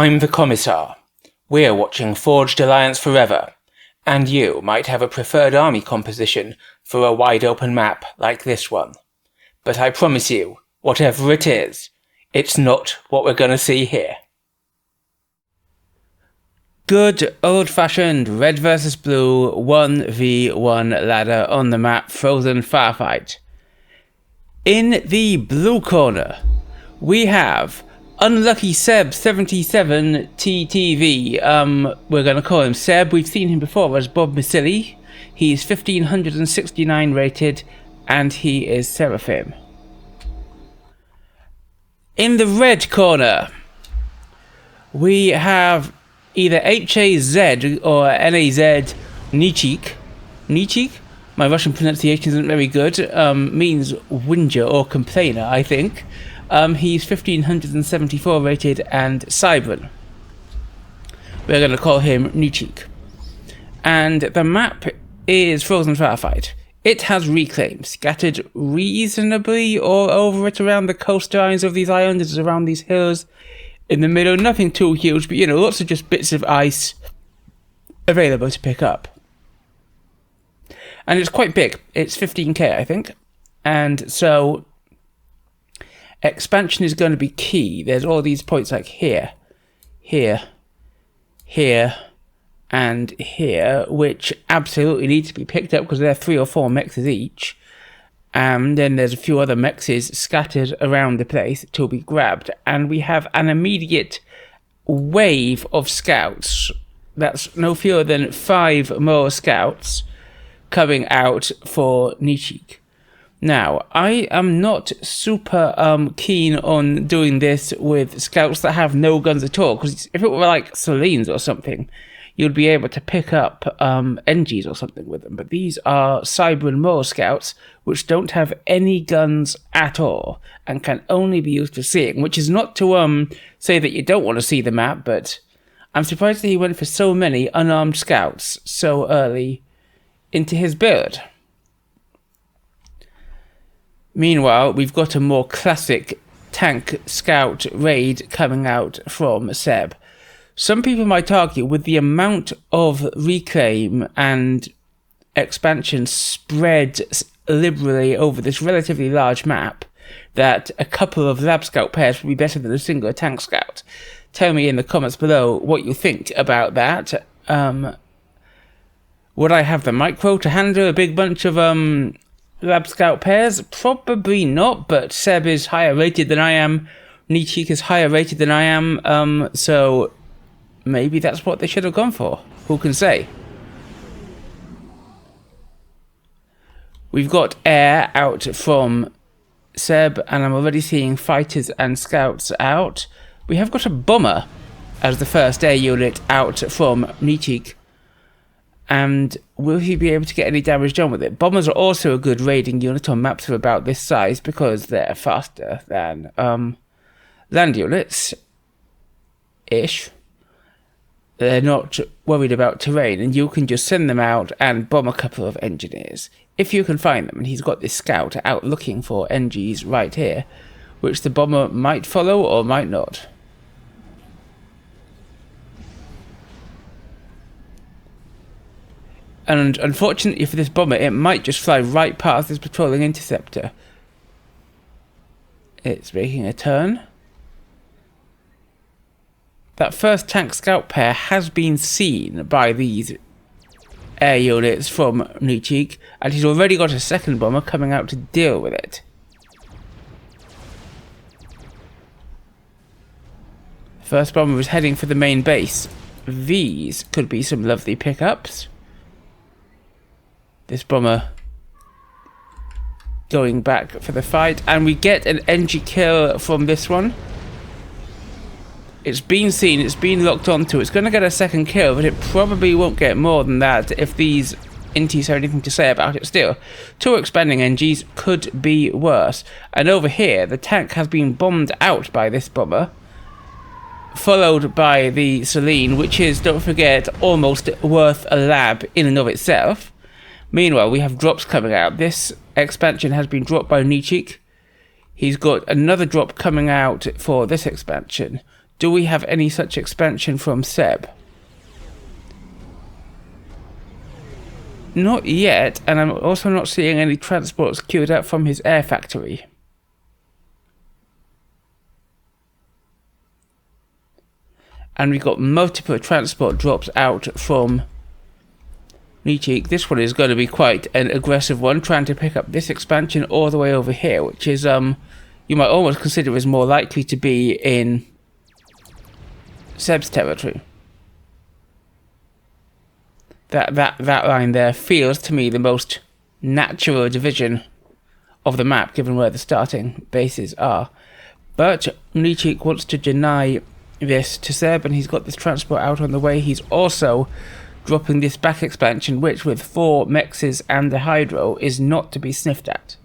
I'm the Commissar. We're watching Forged Alliance Forever, and you might have a preferred army composition for a wide-open map like this one. But I promise you, whatever it is, it's not what we're gonna see here. Good old-fashioned red versus blue 1v1 ladder on the map Frozen Firefight. In the blue corner, we have Unlucky Seb 77 TTV. We're going to call him Seb. We've seen him before as Bob Masilli. He's 1569 rated, and he is Seraphim. In the red corner, we have either HAZ or NAZ Nichik. Nichik? My Russian pronunciation isn't very good. Means whinger or complainer, I think. He's 1574 rated and Cybran. We're going to call him Nichik. And the map is Frozen Firefight. It has reclaim scattered reasonably all over it around the coastlines of these islands, around these hills. In the middle, nothing too huge, but lots of just bits of ice available to pick up. And it's quite big. It's 15k, I think. And so expansion is going to be key. There's all these points like here, here, here, and here, which absolutely need to be picked up because they're 3 or 4 mexes each. And then there's a few other mexes scattered around the place to be grabbed. And we have an immediate wave of scouts. That's no fewer than 5 more scouts coming out for Nichik. Now, I am not super keen on doing this with scouts that have no guns at all, because if it were like Selines or something, you'd be able to pick up NGs or something with them. But these are Cybran Moor scouts, which don't have any guns at all, and can only be used for seeing, which is not to say that you don't want to see the map, but I'm surprised that he went for so many unarmed scouts so early into his build. Meanwhile, we've got a more classic tank scout raid coming out from Seb. Some people might argue with the amount of reclaim and expansion spread liberally over this relatively large map that a couple of lab scout pairs would be better than a single tank scout. Tell me in the comments below what you think about that. Would I have the micro to handle a big bunch of lab scout pairs? Probably not, but Seb is higher rated than I am. Nichik is higher rated than I am, so maybe that's what they should have gone for. Who can say? We've got air out from Seb, and I'm already seeing fighters and scouts out. We have got a bomber as the first air unit out from Nichik. And will he be able to get any damage done with it? Bombers are also a good raiding unit on maps of about this size because they're faster than land units. Ish. They're not worried about terrain, and you can just send them out and bomb a couple of engineers. If you can find them, and he's got this scout out looking for NGs right here, which the bomber might follow or might not. And unfortunately for this bomber, it might just fly right past this patrolling interceptor. It's making a turn. That first tank scout pair has been seen by these air units from Nichik, and he's already got a second bomber coming out to deal with it. First bomber is heading for the main base. These could be some lovely pickups. This bomber going back for the fight, and we get an NG kill from this one. It's been seen, it's been locked onto, it's going to get a second kill, but it probably won't get more than that if these inties have anything to say about it still. 2 expanding NGs could be worse. And over here, the tank has been bombed out by this bomber, followed by the Celine, which is, don't forget, almost worth a lab in and of itself. Meanwhile, we have drops coming out. This expansion has been dropped by Nichik. He's got another drop coming out for this expansion. do we have any such expansion from Seb? Not yet, and I'm also not seeing any transports queued up from his air factory. And we got multiple transport drops out from Nichik. This one is going to be quite an aggressive one, trying to pick up this expansion all the way over here, which is, you might almost consider is more likely to be in Seb's territory. That line there feels to me the most natural division of the map, given where the starting bases are. But Nichik wants to deny this to Seb, and he's got this transport out on the way. He's also dropping this back expansion, which with 4 mexes and the hydro is not to be sniffed at.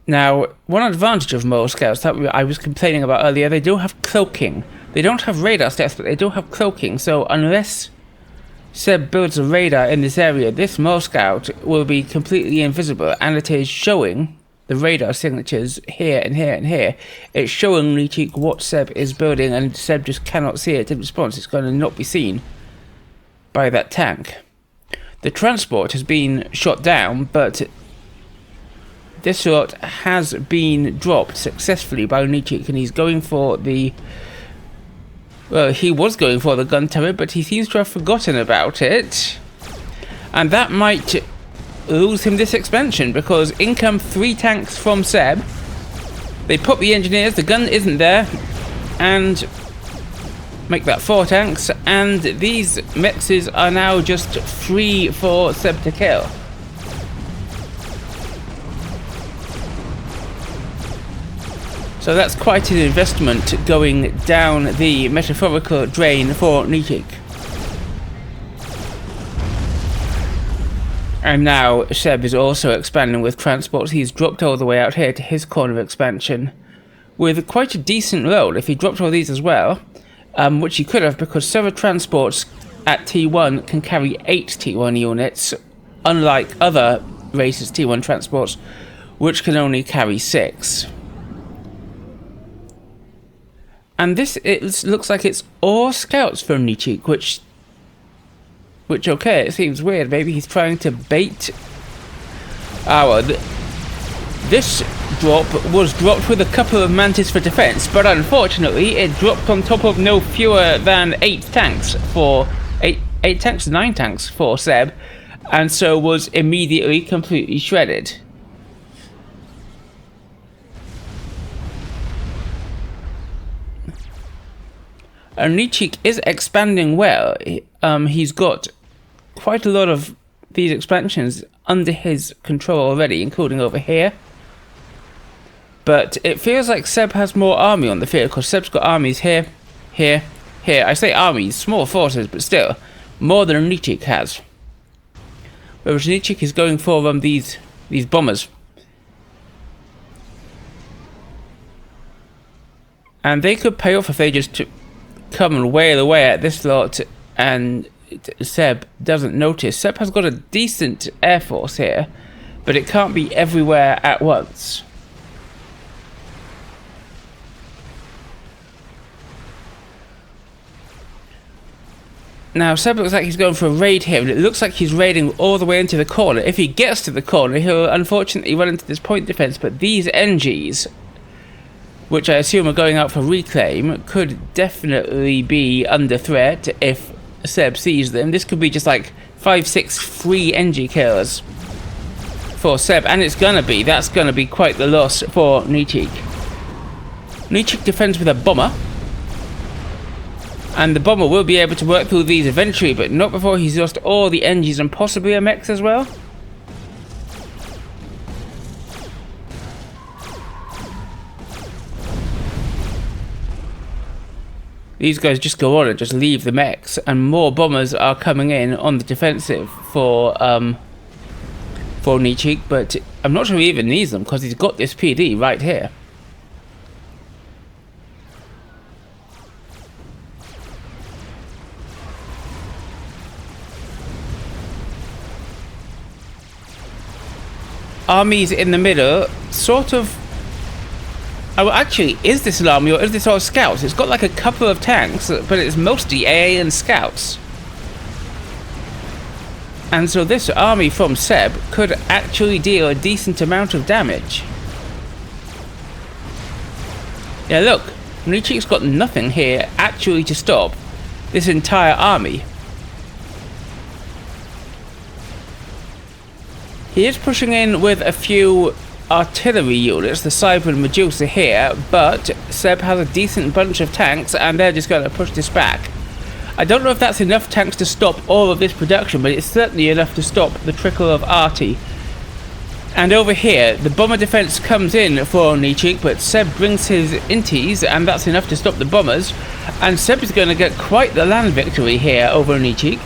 Now, one advantage of mole scouts that I was complaining about earlier, they do have cloaking. They don't have radar stats, but they do have cloaking, so unless Seb builds a radar in this area, this mole scout will be completely invisible, and it is showing the radar signatures here and here and here. It's showing Nichik what Seb is building, and Seb just cannot see it in response. It's going to not be seen by that tank. The transport has been shot down, but this shot has been dropped successfully by Nichik, and he's going for the... Well, he was going for the gun turret, but he seems to have forgotten about it. And that might lose him this expansion, because in come 3 tanks from Seb. They put the engineers, the gun isn't there, and make that 4 tanks, and these mexes are now just free for Seb to kill. So that's quite an investment going down the metaphorical drain for Nichik. And now Seb is also expanding with transports. He's dropped all the way out here to his corner of expansion with quite a decent load. If he dropped all these as well, which he could have, because several transports at T1 can carry 8 T1 units, unlike other races' T1 transports, which can only carry 6. And this, it looks like it's all scouts from Nichik, which okay, it seems weird. Maybe he's trying to bait. This drop was dropped with a couple of mantis for defense, but unfortunately it dropped on top of no fewer than 9 tanks for Seb, and so was immediately completely shredded. And Nichik is expanding well. He's got quite a lot of these expansions under his control already, including over here. But it feels like Seb has more army on the field, because Seb's got armies here, here, here. I say armies, small forces, but still, more than Nichik has. Whereas Nichik is going for these bombers. And they could pay off if they just come and wail away at this lot, and Seb doesn't notice. Seb has got a decent air force here, but it can't be everywhere at once. Now Seb looks like he's going for a raid here, and it looks like he's raiding all the way into the corner. If he gets to the corner, he'll unfortunately run into this point defense, but these NGs, which I assume are going out for reclaim, could definitely be under threat if Seb sees them. This could be just like 5-6 free NG kills for Seb, and that's gonna be quite the loss for Nichik. Nichik defends with a bomber, and the bomber will be able to work through these eventually, but not before he's lost all the NGs and possibly a mech as well. These guys just go on and just leave the mechs, and more bombers are coming in on the defensive for Nichik, but I'm not sure he even needs them, because he's got this PD right here. Armies in the middle, sort of Oh, actually, is this an army or is this all scouts? It's got like a couple of tanks, but it's mostly AA and scouts. And so this army from Seb could actually deal a decent amount of damage. Yeah, look, Nichik's got nothing here actually to stop this entire army. He is pushing in with a few artillery units, the Cyber and Medusa here, but Seb has a decent bunch of tanks and they're just going to push this back. I don't know if that's enough tanks to stop all of this production, but it's certainly enough to stop the trickle of arty. And over here, the bomber defense comes in for Nichik, but Seb brings his inties, and that's enough to stop the bombers. And Seb is going to get quite the land victory here over Nichik.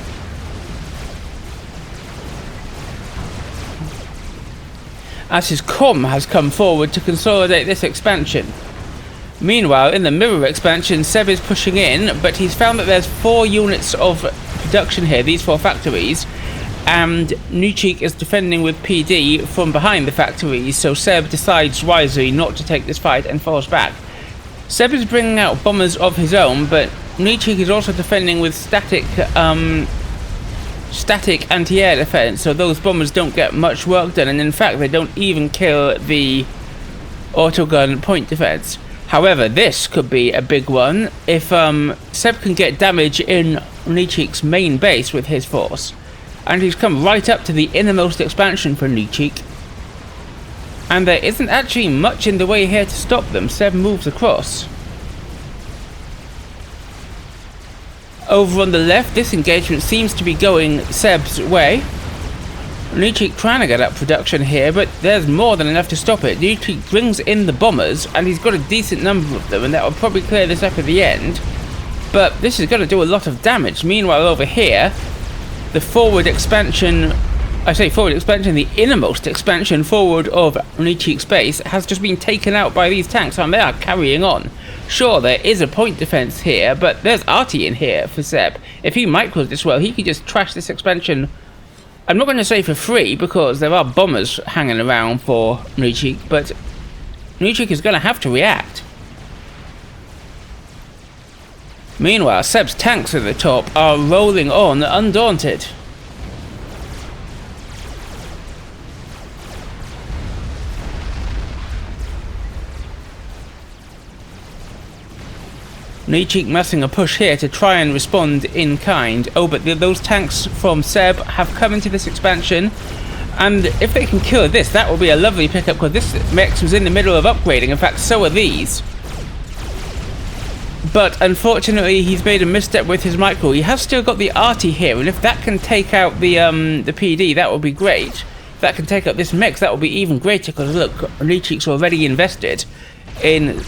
As his comm has come forward to consolidate this expansion. Meanwhile, in the mirror expansion, Seb is pushing in, but he's found that there's 4 units of production here, these 4 factories, and Nichik is defending with PD from behind the factories, so Seb decides wisely not to take this fight and falls back. Seb is bringing out bombers of his own, but Nichik is also defending with static anti-air defense, so those bombers don't get much work done, and in fact they don't even kill the autogun point defense. However, this could be a big one if Seb can get damage in Nichik's main base with his force. And he's come right up to the innermost expansion for Nichik. And there isn't actually much in the way here to stop them. Seb moves across. Over on the left, this engagement seems to be going Seb's way. Nichik trying to get up production here, but there's more than enough to stop it. Nichik brings in the bombers, and he's got a decent number of them, and that will probably clear this up at the end. But this is going to do a lot of damage. Meanwhile, over here, the forward expansion, the innermost expansion forward of Nichik's base has just been taken out by these tanks, and they are carrying on. Sure, there is a point defense here, but there's arty in here for Seb. If he micros this well, he can just trash this expansion. I'm not going to say for free, because there are bombers hanging around for Nichik, but Nichik is going to have to react. Meanwhile, Seb's tanks at the top are rolling on undaunted. Nichik massing a push here to try and respond in kind. Oh, but those tanks from Seb have come into this expansion, and if they can kill this, that will be a lovely pickup, because this mech was in the middle of upgrading. In fact, so are these. But unfortunately, he's made a misstep with his micro. He has still got the arty here, and if that can take out the PD, that would be great. If that can take out this mech, that would be even greater, because look, Nichik's already invested in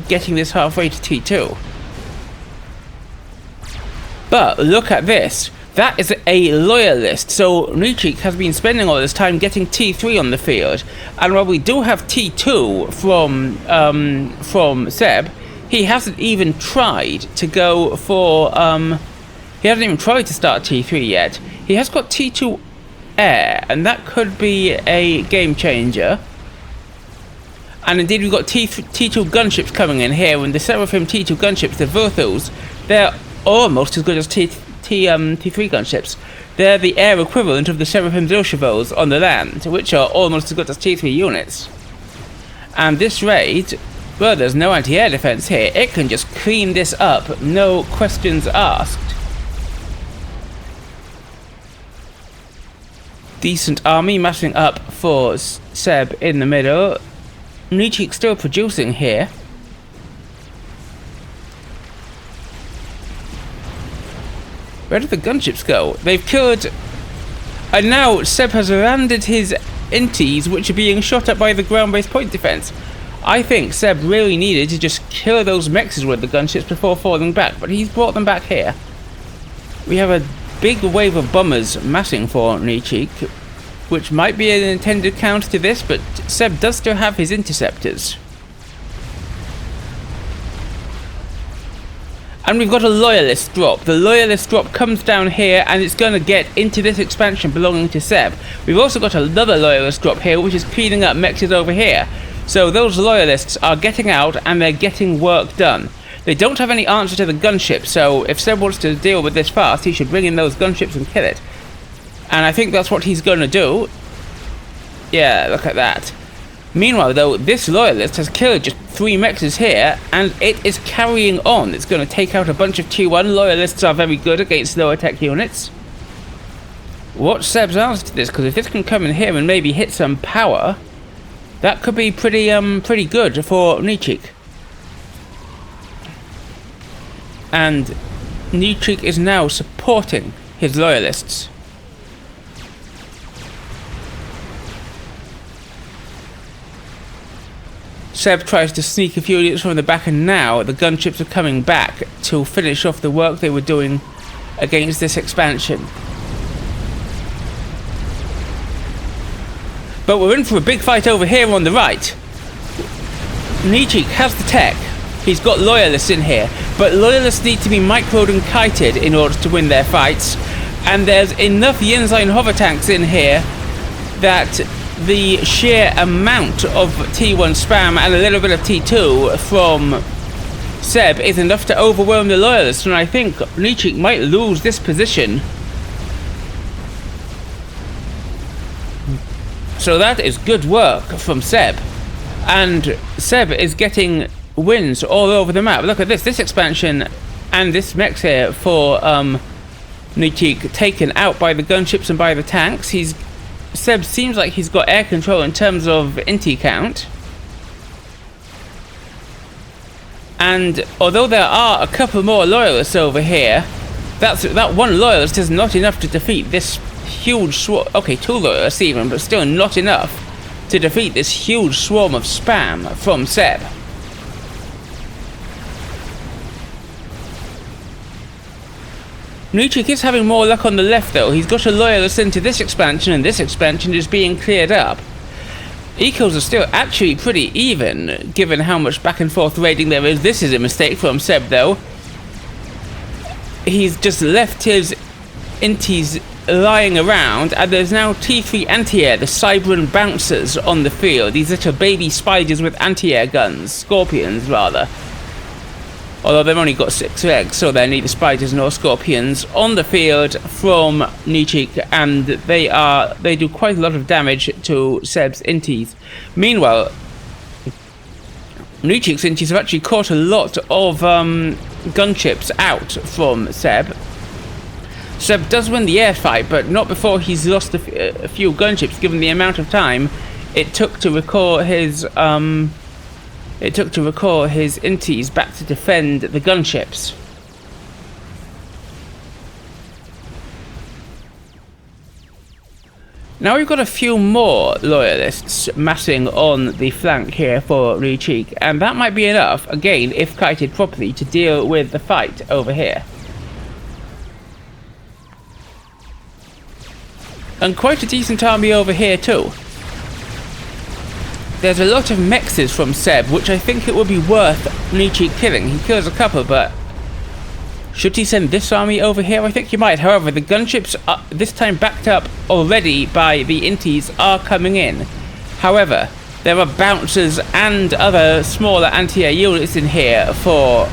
getting this halfway to T2. But look at this. That is a loyalist. So Nichik has been spending all this time getting T3 on the field. And while we do have T2 from Seb, he hasn't even tried to go for he hasn't even tried to start T3 yet. He has got T2 air, and that could be a game changer. And indeed, we've got T2 gunships coming in here, and the Seraphim T2 gunships, the Verthals, they're almost as good as T3 gunships. They're the air equivalent of the Seraphim Zilchevals on the land, which are almost as good as T3 units. And this raid, well, there's no anti-air defense here. It can just clean this up, no questions asked. Decent army massing up for Seb in the middle. Nichik still producing here. Where did the gunships go? They've killed... And now Seb has landed his inties, which are being shot at by the ground-based point defense. I think Seb really needed to just kill those mexes with the gunships before falling back, but he's brought them back here. We have a big wave of bombers massing for Nichik, which might be an intended counter to this, but Seb does still have his interceptors. And we've got a loyalist drop. The loyalist drop comes down here, and it's going to get into this expansion belonging to Seb. We've also got another loyalist drop here, which is cleaning up mexes over here. So those loyalists are getting out and they're getting work done. They don't have any answer to the gunship, so if Seb wants to deal with this fast, he should bring in those gunships and kill it. And I think that's what he's going to do. Yeah, look at that. Meanwhile, though, this loyalist has killed just 3 mexes here, and it is carrying on. It's going to take out a bunch of T1. Loyalists are very good against lower tech units. What's Seb's answer to this? Because if this can come in here and maybe hit some power, that could be pretty good for Nichik. And Nichik is now supporting his loyalists. Seb tries to sneak a few units from the back, and now the gunships are coming back to finish off the work they were doing against this expansion. But we're in for a big fight over here on the right. Nichik has the tech. He's got loyalists in here, but loyalists need to be microed and kited in order to win their fights. And there's enough Yinzine hover tanks in here that the sheer amount of T1 spam and a little bit of T2 from Seb is enough to overwhelm the loyalists, and I think Nichik might lose this position. So that is good work from Seb. And Seb is getting wins all over the map. Look at this expansion and this mech here for Nichik taken out by the gunships and by the tanks. Seb seems like he's got air control in terms of inti count. And although there are a couple more loyalists over here, that one loyalist is not enough to defeat this huge swarm. Okay, 2 loyalists even, but still not enough to defeat this huge swarm of spam from Seb. Nichik is having more luck on the left though. He's got a loyalist into this expansion, and this expansion is being cleared up. Ecos are still actually pretty even, given how much back and forth raiding there is. This is a mistake from Seb though. He's just left his intis lying around, and there's now T3 anti-air, the Cybran bouncers on the field. These little baby spiders with anti-air guns, scorpions rather. Although they've only got 6 legs, so they're neither spiders nor scorpions on the field from Nichik, and they do quite a lot of damage to Seb's intis. Meanwhile, Nichik's intis have actually caught a lot of gunships out from Seb. Seb does win the air fight, but not before he's lost a few gunships, given the amount of time it took to recall his intis back to defend the gunships. Now we've got a few more loyalists massing on the flank here for Nichik, and that might be enough, again, if kited properly, to deal with the fight over here. And quite a decent army over here too. There's a lot of mexes from Seb, which I think it would be worth Nichik killing. He kills a couple, but should he send this army over here? I think he might. However, the gunships, are, this time backed up already by the intis, are coming in. However, there are bouncers and other smaller anti-air units in here for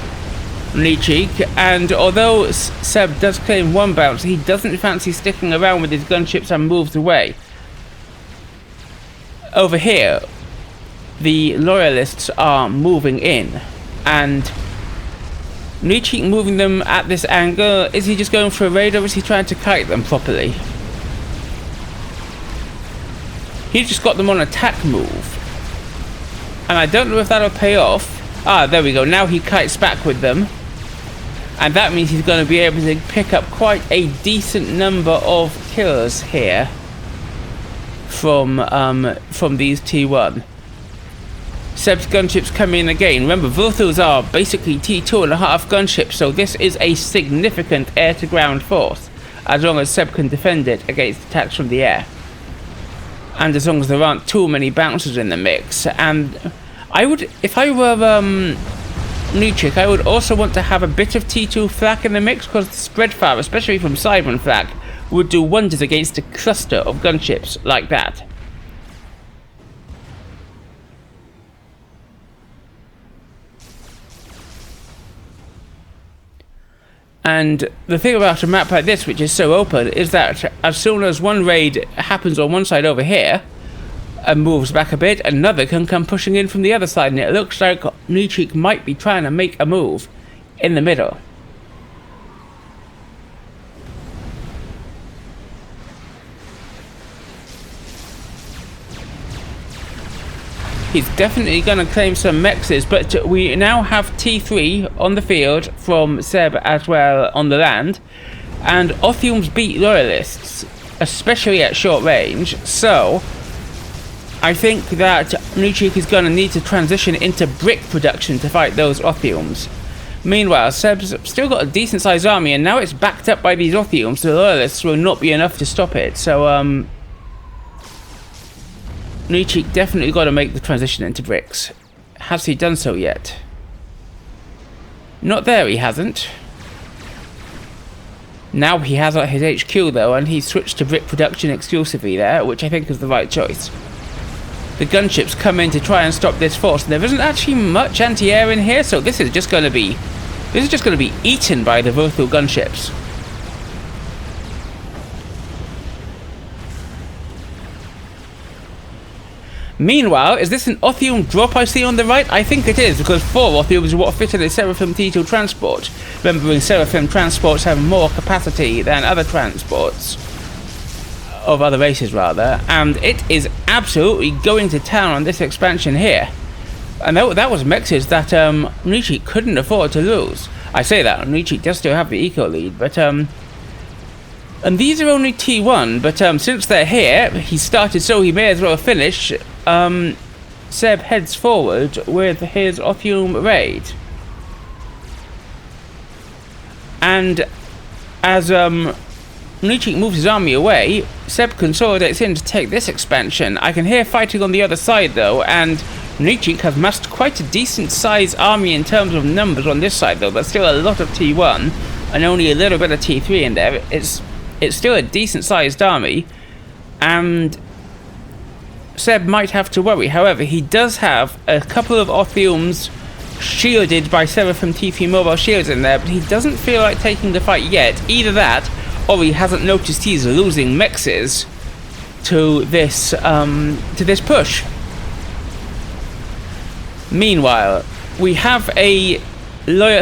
Nichik, and although Seb does claim 1 bouncer, he doesn't fancy sticking around with his gunships and moves away. Over here, the loyalists are moving in, and Nichik moving them at this angle. Is he just going for a raid, or is he trying to kite them properly? He just got them on attack move, and I don't know if that'll pay off. Ah, there we go. Now he kites back with them, and that means he's going to be able to pick up quite a decent number of kills here from these T1. Seb's gunships come in again. Remember, both those are basically T2.5 gunships, so this is a significant air-to-ground force, as long as Seb can defend it against attacks from the air. And as long as there aren't too many bouncers in the mix. And I would, if I were Nichik, I would also want to have a bit of T2 flak in the mix, because the spread fire, especially from Cybran flak, would do wonders against a cluster of gunships like that. And the thing about a map like this, which is so open, is that as soon as one raid happens on one side over here and moves back a bit, another can come pushing in from the other side, and it looks like Nichik might be trying to make a move in the middle. He's definitely going to claim some mexes, but we now have T3 on the field from Seb as well on the land, and Othiums beat Loyalists, especially at short range, so I think that Nichik is going to need to transition into brick production to fight those Othiums. Meanwhile, Seb's still got a decent sized army, and now it's backed up by these Othiums, so the Loyalists will not be enough to stop it, so Nichik definitely got to make the transition into bricks. Has he done so yet? Not there, he hasn't. Now he has at his HQ though, and he's switched to brick production exclusively there, which I think is the right choice. The gunships come in to try and stop this force, and there isn't actually much anti-air in here, so this is just going to be eaten by the Vothul gunships. Meanwhile, is this an Othium drop I see on the right? I think it is, because 4 Othiums is what fit in a Seraphim T2 transport. Remembering Seraphim transports have more capacity than other transports. Of other races, rather. And it is absolutely going to town on this expansion here. And that was mexes that Nichik couldn't afford to lose. I say that, Nichik does still have the eco lead, but and these are only T1, but since they're here, he started, so he may as well finish. Seb heads forward with his Othium raid. And as Nichik moves his army away, Seb consolidates in to take this expansion. I can hear fighting on the other side though, and Nichik has massed quite a decent sized army in terms of numbers on this side though. There's still a lot of T1 and only a little bit of T3 in there. It's still a decent sized army, and Seb might have to worry. However, he does have a couple of Othiums shielded by Seraphim T3 mobile shields in there, but he doesn't feel like taking the fight yet. Either that, or he hasn't noticed he's losing mexes to this push. Meanwhile, we have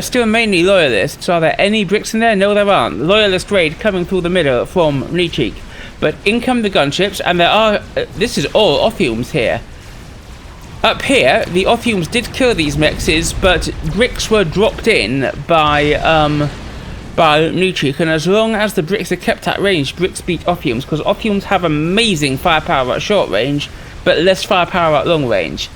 still mainly Loyalists. Are there any bricks in there? No, there aren't. Loyalist raid coming through the middle from Nichik. But in come the gunships, and there are... this is all Othiums here. Up here, the Othiums did kill these mexes, but bricks were dropped in by Nichik, and as long as the bricks are kept at range, bricks beat Othiums, because Othiums have amazing firepower at short range, but less firepower at long range.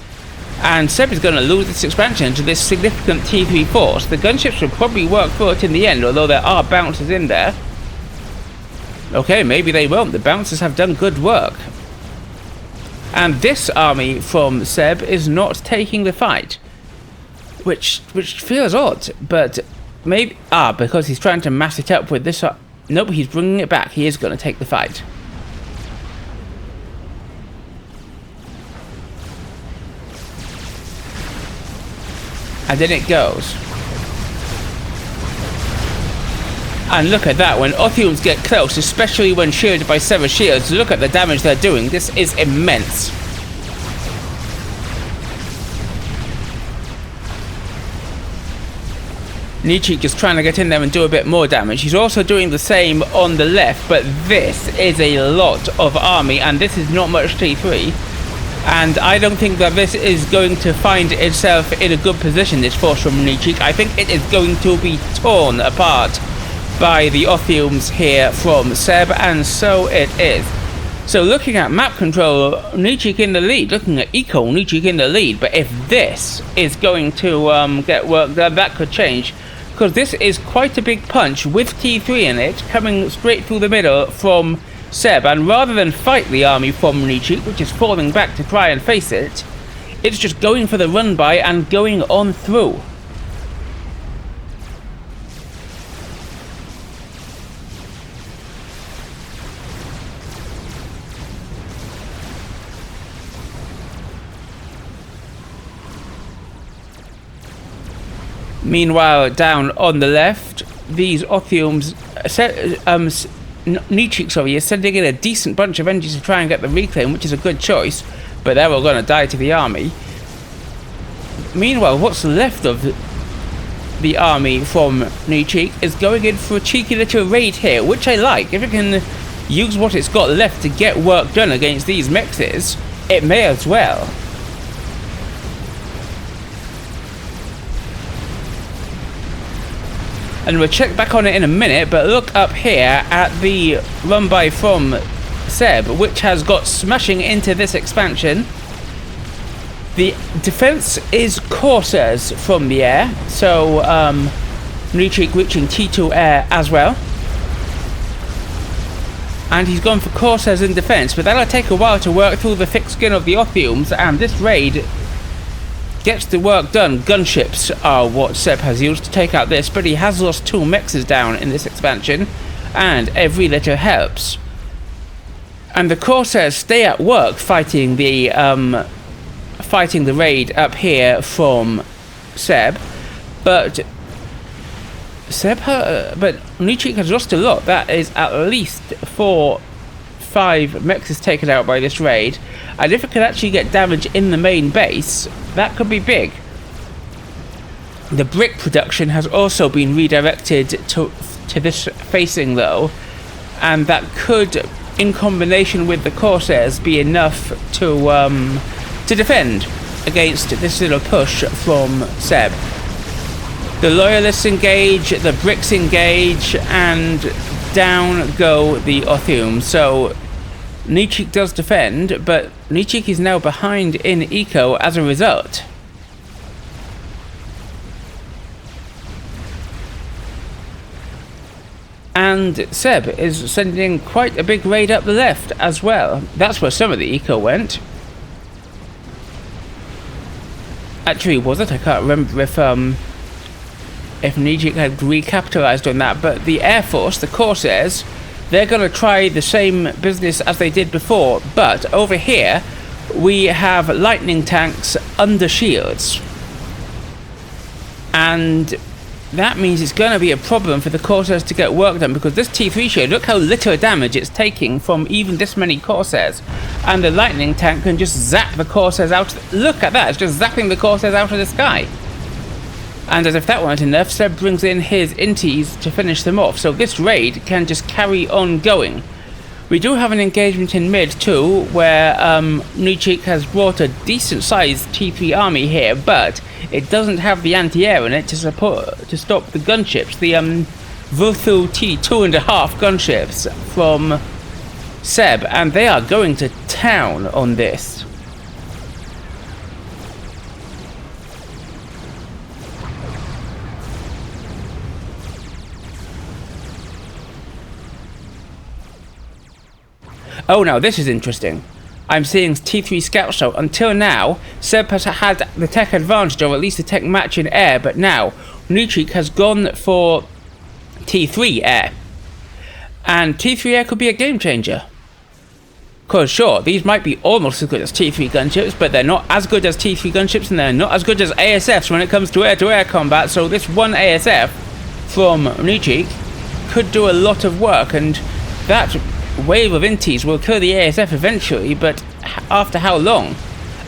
And Seb is going to lose this expansion to this significant T3 force. The gunships will probably work for it in the end, although there are bouncers in there. Okay, maybe they won't. The bouncers have done good work. And this army from Seb is not taking the fight. Which feels odd, but maybe... because he's trying to mass it up with this... nope, he's bringing it back. He is going to take the fight. And then it goes. And look at that, when Othiums get close, especially when shielded by several shields, look at the damage they're doing. This is immense. Nichik is trying to get in there and do a bit more damage. He's also doing the same on the left, but this is a lot of army, and this is not much T3. And I don't think that this is going to find itself in a good position, this force from Nichik. I think it is going to be torn apart by the Othiums here from Seb, and so it is. So looking at map control, Nichik in the lead. Looking at eco, Nichik in the lead. But if this is going to get work done, that could change. Because this is quite a big punch with T3 in it, coming straight through the middle from Seb. And rather than fight the army from Nichik, which is falling back to try and face it, it's just going for the run by and going on through. Meanwhile, down on the left, these Othiums, Nichik, sorry, is sending in a decent bunch of engines to try and get the reclaim, which is a good choice, but they're all going to die to the army. Meanwhile, what's left of the army from Nichik is going in for a cheeky little raid here, which I like. If it can use what it's got left to get work done against these mixes, it may as well. And we'll check back on it in a minute, but look up here at the run by from Seb, which has got smashing into this expansion. The defense is Corsairs from the air, so Nichik reaching T2 air as well. And he's gone for Corsairs in defense, but that'll take a while to work through the thick skin of the Othiums, and this raid gets the work done. Gunships are what Seb has used to take out this, but he has lost 2 mexes down in this expansion, and every little helps. And the Corsairs stay at work fighting the raid up here from Seb, but Nichik has lost a lot. That is at least 4-5 mexes taken out by this raid, and if it could actually get damage in the main base, that could be big. The brick production has also been redirected to this facing though, and that could, in combination with the Corsairs, be enough to defend against this little push from Seb. The Loyalists engage, the bricks engage, and down go the Othium. So Nichik does defend, but Nichik is now behind in eco as a result. And Seb is sending quite a big raid up the left as well. That's where some of the eco went. Actually, was it? I can't remember if Nichik had recapitalized on that, but the Air Force, the Corsairs, they're going to try the same business as they did before, but over here we have lightning tanks under shields, and that means it's going to be a problem for the Corsairs to get work done, because this T3 shield, look how little damage it's taking from even this many Corsairs, and the lightning tank can just zap the Corsairs out. Look at that, it's just zapping the Corsairs out of the sky. And as if that weren't enough, Seb brings in his inties to finish them off, so this raid can just carry on going. We do have an engagement in mid too, where Nichik has brought a decent sized T3 army here, but it doesn't have the anti-air in it to stop the gunships, the Vuthu T2.5 gunships from Seb, and they are going to town on this. Oh, now this is interesting. I'm seeing T3 scouts, so until now, Seb has had the tech advantage, or at least the tech match in air, but now Nichik has gone for T3 air. And T3 air could be a game changer. Because sure, these might be almost as good as T3 gunships, but they're not as good as T3 gunships, and they're not as good as ASFs when it comes to air-to-air combat, so this one ASF from Nichik could do a lot of work, and that wave of inties will kill the ASF eventually, but after how long?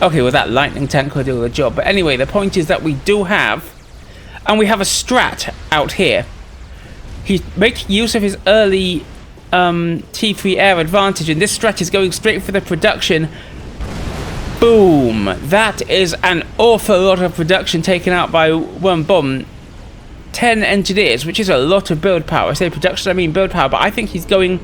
Okay, well that lightning tank will do the job, but anyway, the point is that we do have, and we have a strat out here. He's making use of his early T3 air advantage, and this strat is going straight for the production. Boom! That is an awful lot of production taken out by one bomb. 10 engineers, which is a lot of build power. I say production, I mean build power, but I think he's going...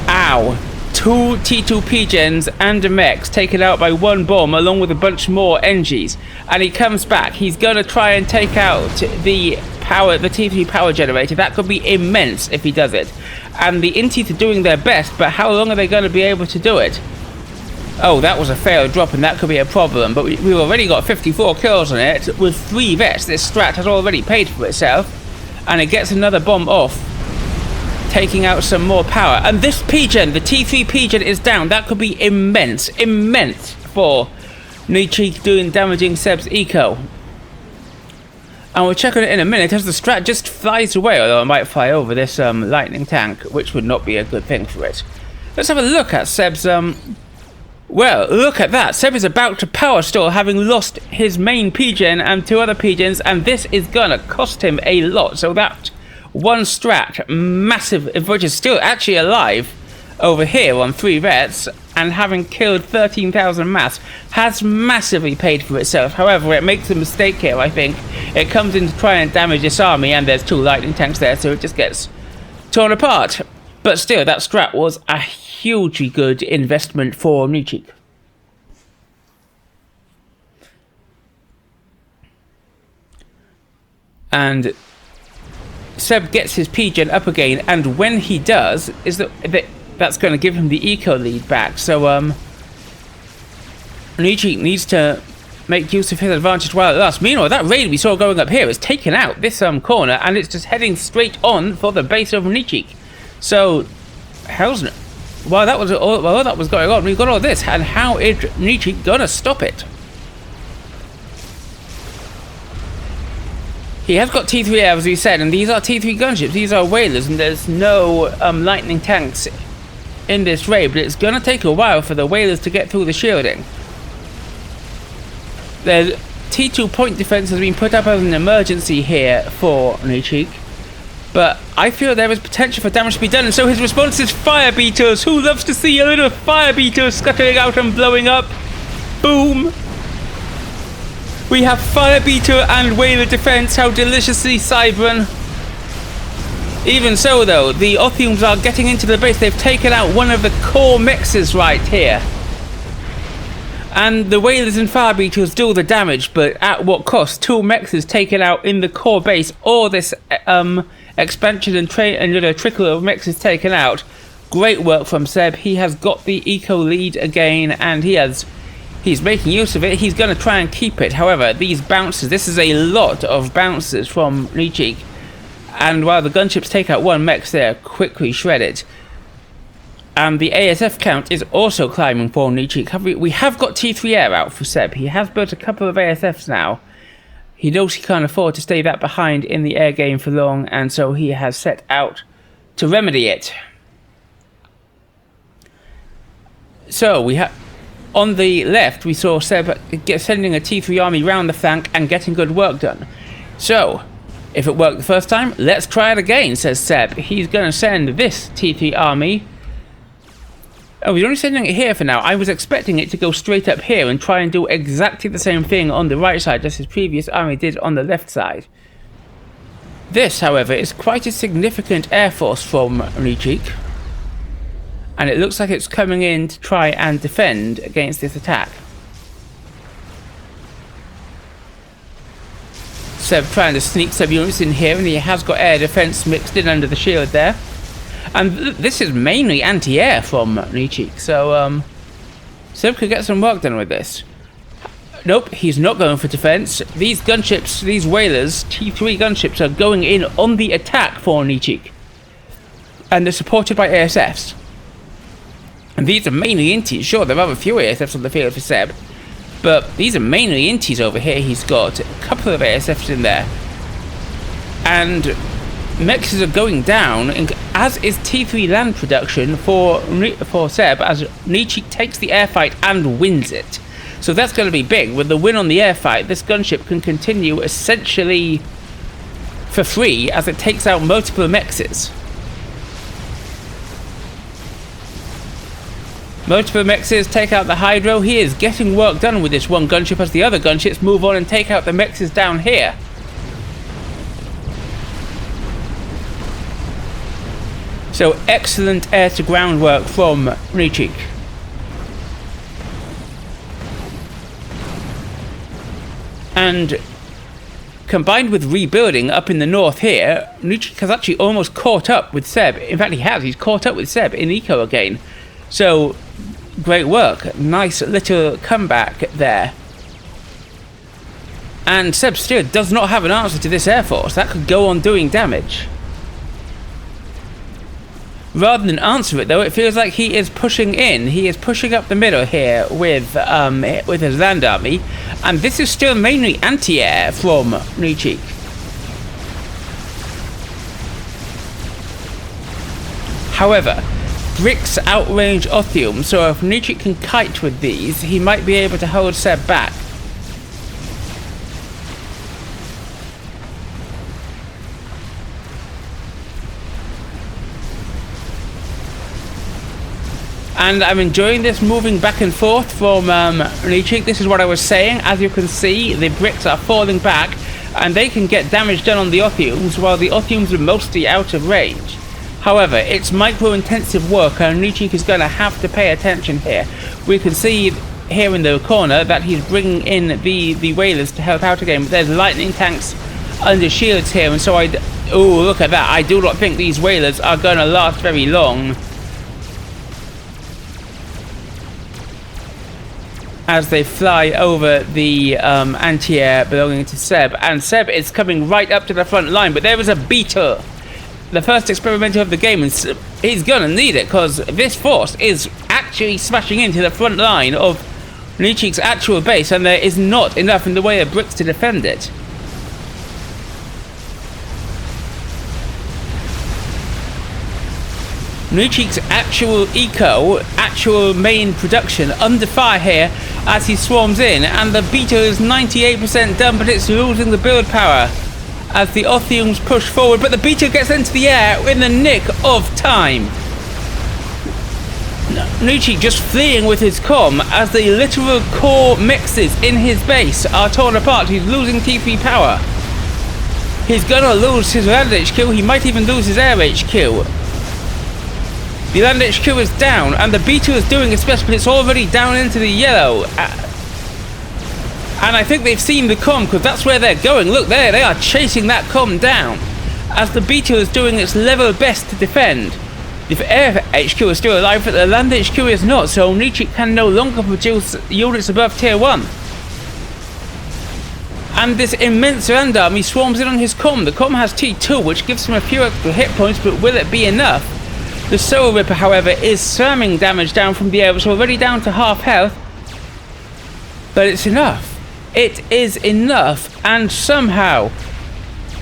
Ow! 2 T2 P-Gens and a mechs taken out by one bomb, along with a bunch more Engies. And he comes back. He's going to try and take out the T3 power generator. That could be immense if he does it. And the Inties are doing their best, but how long are they going to be able to do it? Oh, that was a failed drop, and that could be a problem. But we've already got 54 kills on it. With 3 vets, this strat has already paid for itself. And it gets another bomb off, taking out some more power. And this P-Gen, the T3 P-Gen is down. That could be immense for Nichik damaging Seb's eco. And we'll check on it in a minute as the Strat just flies away, although it might fly over this lightning tank, which would not be a good thing for it. Let's have a look at Seb's... Well, look at that. Seb is about to power stall, having lost his main P-Gen and 2 other P-Gens, and this is gonna cost him a lot. So that one Strat, massive, which is still actually alive over here on 3 vets, and having killed 13,000 mass, has massively paid for itself. However, it makes a mistake here, I think. It comes in to try and damage this army, and there's 2 lightning tanks there, so it just gets torn apart. But still, that Strat was a hugely good investment for Nichik. And Seb gets his P-Gen up again, and when he does, that's going to give him the eco lead back. So Nichik needs to make use of his advantage while it lasts. Meanwhile, that raid we saw going up here is taken out this corner, and it's just heading straight on for the base of Nichik. So, while that was going on, we've got all this, and how is Nichik gonna stop it? He has got T3 air, as we said, and these are T3 gunships. These are whalers, and there's no lightning tanks in this raid, but it's gonna take a while for the whalers to get through the shielding. The T2 point defense has been put up as an emergency here for Nichik, but I feel there is potential for damage to be done, and so his response is fire beetles. Who loves to see a little fire beetle scuttling out and blowing up? Boom! We have fire beetle and whaler defense. How deliciously Cybran. Even so, though, the Othiums are getting into the base. They've taken out one of the core mexes right here. And the whalers and fire beetles do the damage, but at what cost? 2 mexes taken out in the core base. All this expansion and little trickle of mexes taken out. Great work from Seb. He has got the eco lead again, and he's making use of it. He's going to try and keep it. However, these bounces, this is a lot of bounces from Nichik. And while the gunships take out 1 mech, they're quickly shredded. And the ASF count is also climbing for Nichik. We have got T3 air out for Seb. He has built a couple of ASFs now. He knows he can't afford to stay that behind in the air game for long, and so he has set out to remedy it. So we have... On the left, we saw Seb sending a T3 army round the flank and getting good work done. So, if it worked the first time, let's try it again, says Seb. He's going to send this T3 army. Oh, he's only sending it here for now. I was expecting it to go straight up here and try and do exactly the same thing on the right side as his previous army did on the left side. This, however, is quite a significant air force from Nichik. And it looks like it's coming in to try and defend against this attack. Seb trying to sneak some units in here, and he has got air defense mixed in under the shield there. And this is mainly anti-air from Nichik, so Seb could get some work done with this. Nope, he's not going for defense. These gunships, these whalers, T3 gunships, are going in on the attack for Nichik. And they're supported by ASFs. And these are mainly inties. Sure, there are a few ASFs on the field for Seb, but these are mainly inties over here. He's got a couple of ASFs in there. And mexes are going down, as is T3 land production for Seb, as Nichik takes the air fight and wins it. So that's going to be big. With the win on the air fight, this gunship can continue essentially for free as it takes out multiple mexes. Multiple mexes take out the Hydro. He is getting work done with this one gunship as the other gunships move on and take out the mexes down here. So excellent air-to-ground work from Nichik. And combined with rebuilding up in the north here, Nichik has actually almost caught up with Seb. In fact, he has. He's caught up with Seb in eco again. So, great work. Nice little comeback there. And Seb still does not have an answer to this air force. That could go on doing damage. Rather than answer it, though, it feels like he is pushing in. He is pushing up the middle here with his land army. And this is still mainly anti-air from Nichik. However, bricks outrange Othium, so if Nietzsche can kite with these, he might be able to hold Seb back. And I'm enjoying this moving back and forth from Nietzsche. This is what I was saying. As you can see, the bricks are falling back, and they can get damage done on the Othiums, while the Othiums are mostly out of range. However, it's micro-intensive work, and Nietzsche is going to have to pay attention here. We can see here in the corner that he's bringing in the Whalers to help out again, but there's lightning tanks under shields here, and so oh, look at that. I do not think these Whalers are going to last very long, as they fly over the anti-air belonging to Seb. And Seb is coming right up to the front line, but there is a beetle. The first experimenter of the game, and he's gonna need it, because this force is actually smashing into the front line of Nietzsche's actual base, and there is not enough in the way of bricks to defend it. Nietzsche's actual actual main production under fire here as he swarms in, and the beetle is 98% done, but it's losing the build power as the Othiums push forward, but the beetle gets into the air in the nick of time. Nietzsche just fleeing with his comm as the literal core mixes in his base are torn apart. He's losing T3 power. He's gonna lose his land HQ, he might even lose his air HQ. The land HQ is down, and the beetle is doing its best, but it's already down into the yellow. And I think they've seen the comm, because that's where they're going. Look there, they are chasing that comm down, as the beetle is doing its level best to defend. The air HQ is still alive, but the land HQ is not, so Nietzsche can no longer produce units above tier 1. And this immense land army swarms in on his comm. The comm has T2, which gives him a few extra hit points, but will it be enough? The Soul Ripper, however, is slamming damage down from the air. It's already down to half health, but it's enough. It is enough, and somehow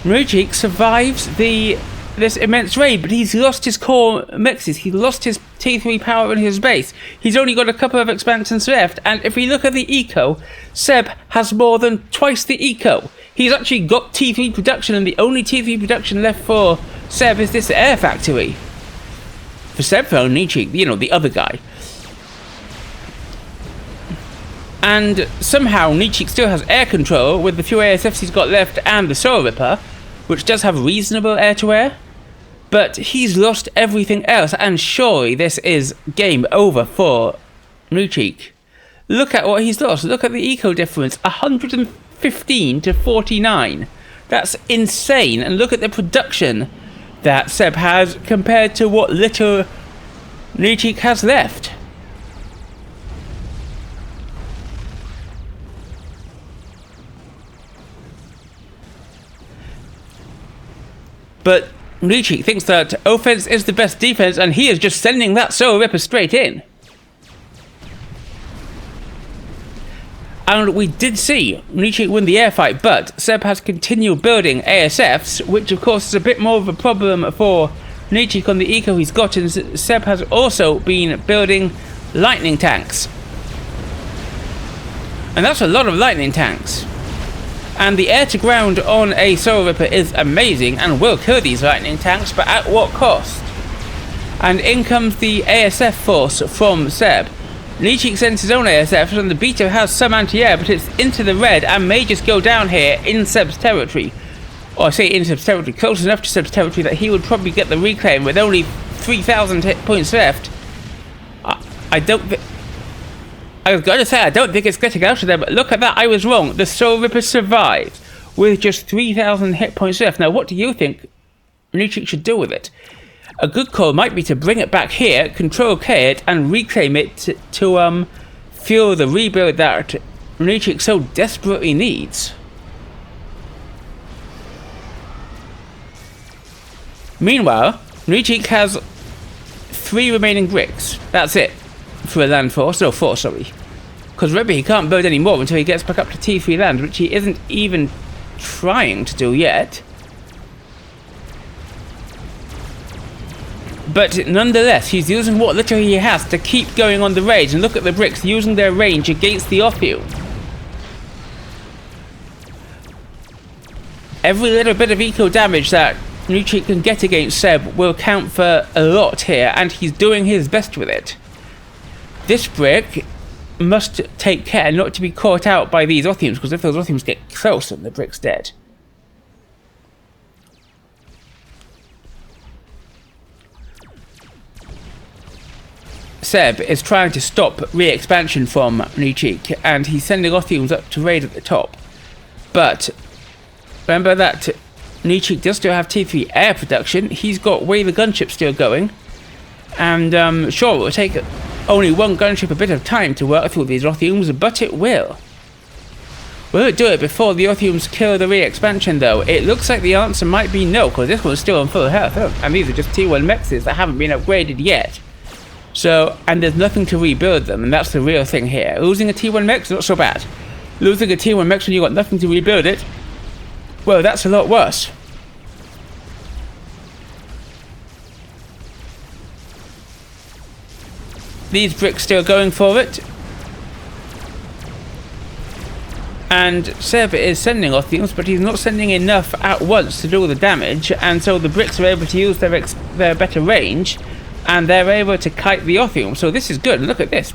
Mujik survives this immense raid, but he's lost his core mixes. He lost his T3 power in his base. He's only got a couple of expansions left, and if we look at the eco, Seb has more than twice the eco. He's actually got T3 production, and the only T3 production left for Seb is this air factory. For Seb, for Nietzsche, you know, the other guy. And somehow Nietzsche still has air control with the few ASFs he's got left and the Soul Ripper, which does have reasonable air-to-air. But he's lost everything else, and surely this is game over for Nietzsche. Look at what he's lost. Look at the eco difference, 115 to 49. That's insane. And look at the production that Seb has compared to what little Nietzsche has left. But Nietzsche thinks that offense is the best defense, and he is just sending that Soul Ripper straight in. And we did see Nietzsche win the air fight, but Seb has continued building ASFs, which of course is a bit more of a problem for Nietzsche on the eco he's got, and Seb has also been building lightning tanks. And that's a lot of lightning tanks. And the air to ground on a Soul Ripper is amazing and will kill these lightning tanks, but at what cost? And in comes the ASF force from Seb. Nietzsche sends his own ASF, and the beetle has some anti-air, but it's into the red and may just go down here in Seb's territory. Or I say in Seb's territory, close enough to Seb's territory that he would probably get the reclaim with only 3,000 hit points left. I was going to say, I don't think it's getting out of there, but look at that, I was wrong. The Soul Ripper survives with just 3,000 hit points left. Now, what do you think Nietzsche should do with it? A good call might be to bring it back here, control K it, and reclaim it to fuel the rebuild that Nietzsche so desperately needs. Meanwhile, Nietzsche has 3 remaining bricks. That's it. For a land force, no 4, sorry. Because remember, he can't build any more until he gets back up to T3 land, which he isn't even trying to do yet. But nonetheless, he's using what little he has to keep going on the raids. And look at the bricks using their range against the Otheum. Every little bit of eco damage that Nucci can get against Seb will count for a lot here, and he's doing his best with it. This brick must take care not to be caught out by these Otheums, because if those Otheums get close, then the brick's dead. Seb is trying to stop re-expansion from Nucci, and he's sending Otheums up to raid at the top. But remember that Nucci does still have T3 air production. He's got Way the gunship still going. And sure, it will take only one gunship a bit of time to work through these Otheums, but it will. Will it do it before the Otheums kill the re-expansion though? It looks like the answer might be no, because this one's still on full health. And these are just T1 mexes that haven't been upgraded yet. So, and there's nothing to rebuild them, and that's the real thing here. Losing a T1 mech is not so bad. Losing a T1 mech when you've got nothing to rebuild it, well, that's a lot worse. These bricks still going for it. And Seb is sending Otheums, but he's not sending enough at once to do all the damage, and so the bricks are able to use their better range, and they're able to kite the Otheum. So this is good. Look at this.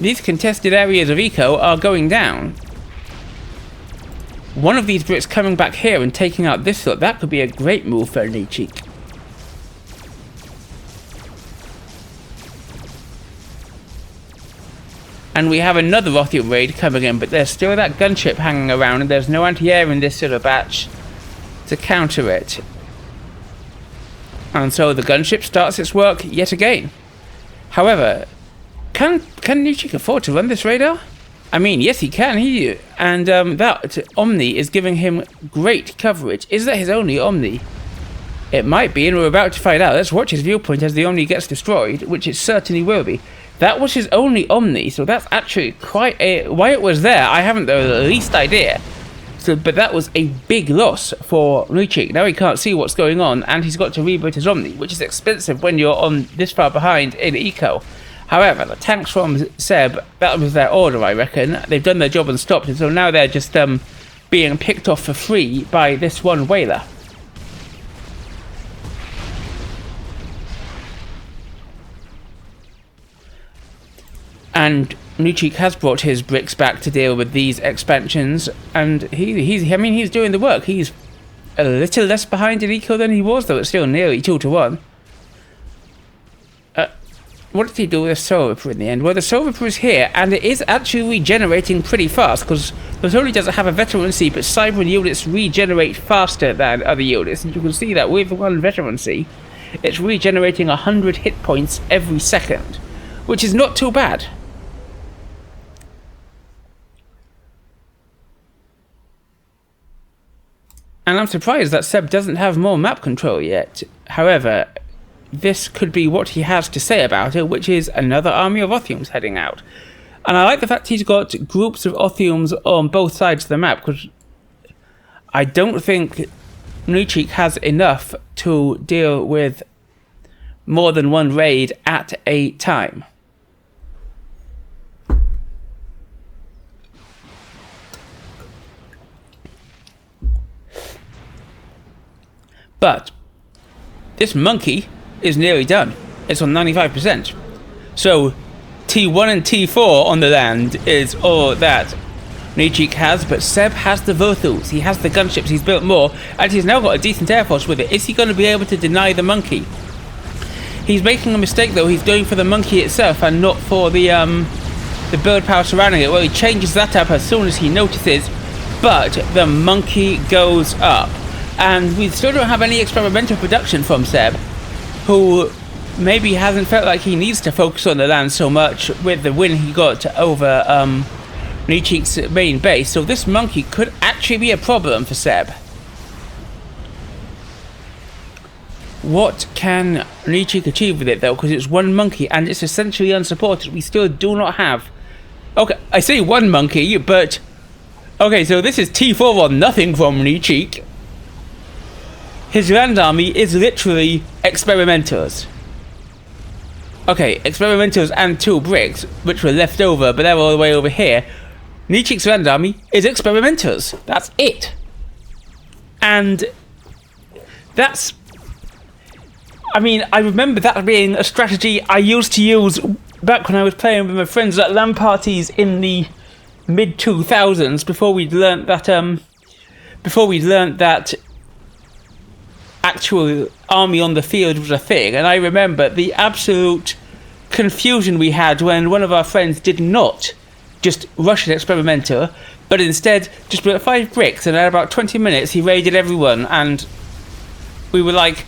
These contested areas of eco are going down. One of these bricks coming back here and taking out this lot, that could be a great move for Nucci. And we have another Otheum raid coming in, but there's still that gunship hanging around, and there's no anti-air in this sort of batch to counter it. And so the gunship starts its work yet again. However, can Nucci afford to run this radar? I mean, yes he can, and that Omni is giving him great coverage. Is that his only Omni? It might be, and we're about to find out. Let's watch his viewpoint as the Omni gets destroyed, which it certainly will be. That was his only Omni, so that's actually quite a... Why it was there, I haven't the least idea. But that was a big loss for Nucci. Now he can't see what's going on, and he's got to reboot his Omni, which is expensive when you're on this far behind in eco. However, the tanks from Seb, that was their order, I reckon. They've done their job and stopped, and so now they're just being picked off for free by this one whaler. And Nucci has brought his bricks back to deal with these expansions, and he's doing the work. He's a little less behind in eco than he was, though it's still nearly 2-to-1. What did he do with the Soul Ripper in the end? Well, the Soul Ripper is here, and it is actually regenerating pretty fast, because not only does it have a veterancy, but Cyber units regenerate faster than other units, and you can see that with one veterancy, it's regenerating 100 hit points every second, which is not too bad. And I'm surprised that Seb doesn't have more map control yet. However, this could be what he has to say about it, which is another army of Otheums heading out. And I like the fact he's got groups of Otheums on both sides of the map, because I don't think Nucci has enough to deal with more than one raid at a time. But this monkey is nearly done. It's on 95%. So T1 and T4 on the land is all that Nucci has, but Seb has the Vothus, he has the gunships, he's built more, and he's now got a decent air force with it. Is he going to be able to deny the monkey? He's making a mistake though. He's going for the monkey itself and not for the build power surrounding it. Well, he changes that up as soon as he notices, but the monkey goes up. And we still don't have any experimental production from Seb, who maybe hasn't felt like he needs to focus on the land so much with the win he got over Nucci's main base. So this monkey could actually be a problem for Seb. What can Nucci achieve with it though? Because it's one monkey and it's essentially unsupported. We still do not have... Okay, I say one monkey, but... Okay, so this is T4 on nothing from Nucci. his land army is literally experimenters. Okay, experimenters and 2 bricks, which were left over, but they're all the way over here. Nichik's land army is experimenters. That's it. And that's... I mean, I remember that being a strategy I used to use back when I was playing with my friends at LAN parties in the mid-2000s, before we'd learnt that actual army on the field was a thing. And I remember the absolute confusion we had when one of our friends did not just rush an experimenter, but instead just built 5 bricks, and in about 20 minutes he raided everyone, and we were like,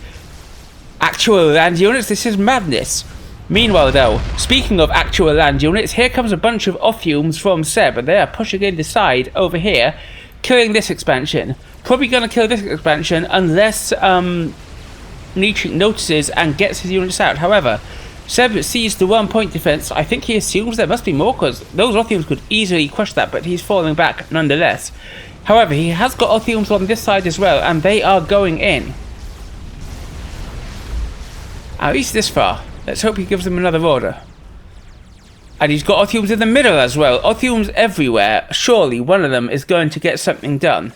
actual land units, this is madness. Meanwhile though, speaking of actual land units, here comes a bunch of Ophiums from Seb, and they are pushing in the side over here, killing this expansion. Probably going to kill this expansion unless Nichik notices and gets his units out. However, Seb sees the 1-point defense. I think he assumes there must be more, because those Ophiums could easily crush that, but he's falling back nonetheless. However, he has got Ophiums on this side as well, and they are going in. At least this far. Let's hope he gives them another order. And he's got Ophiums in the middle as well. Ophiums everywhere. Surely one of them is going to get something done.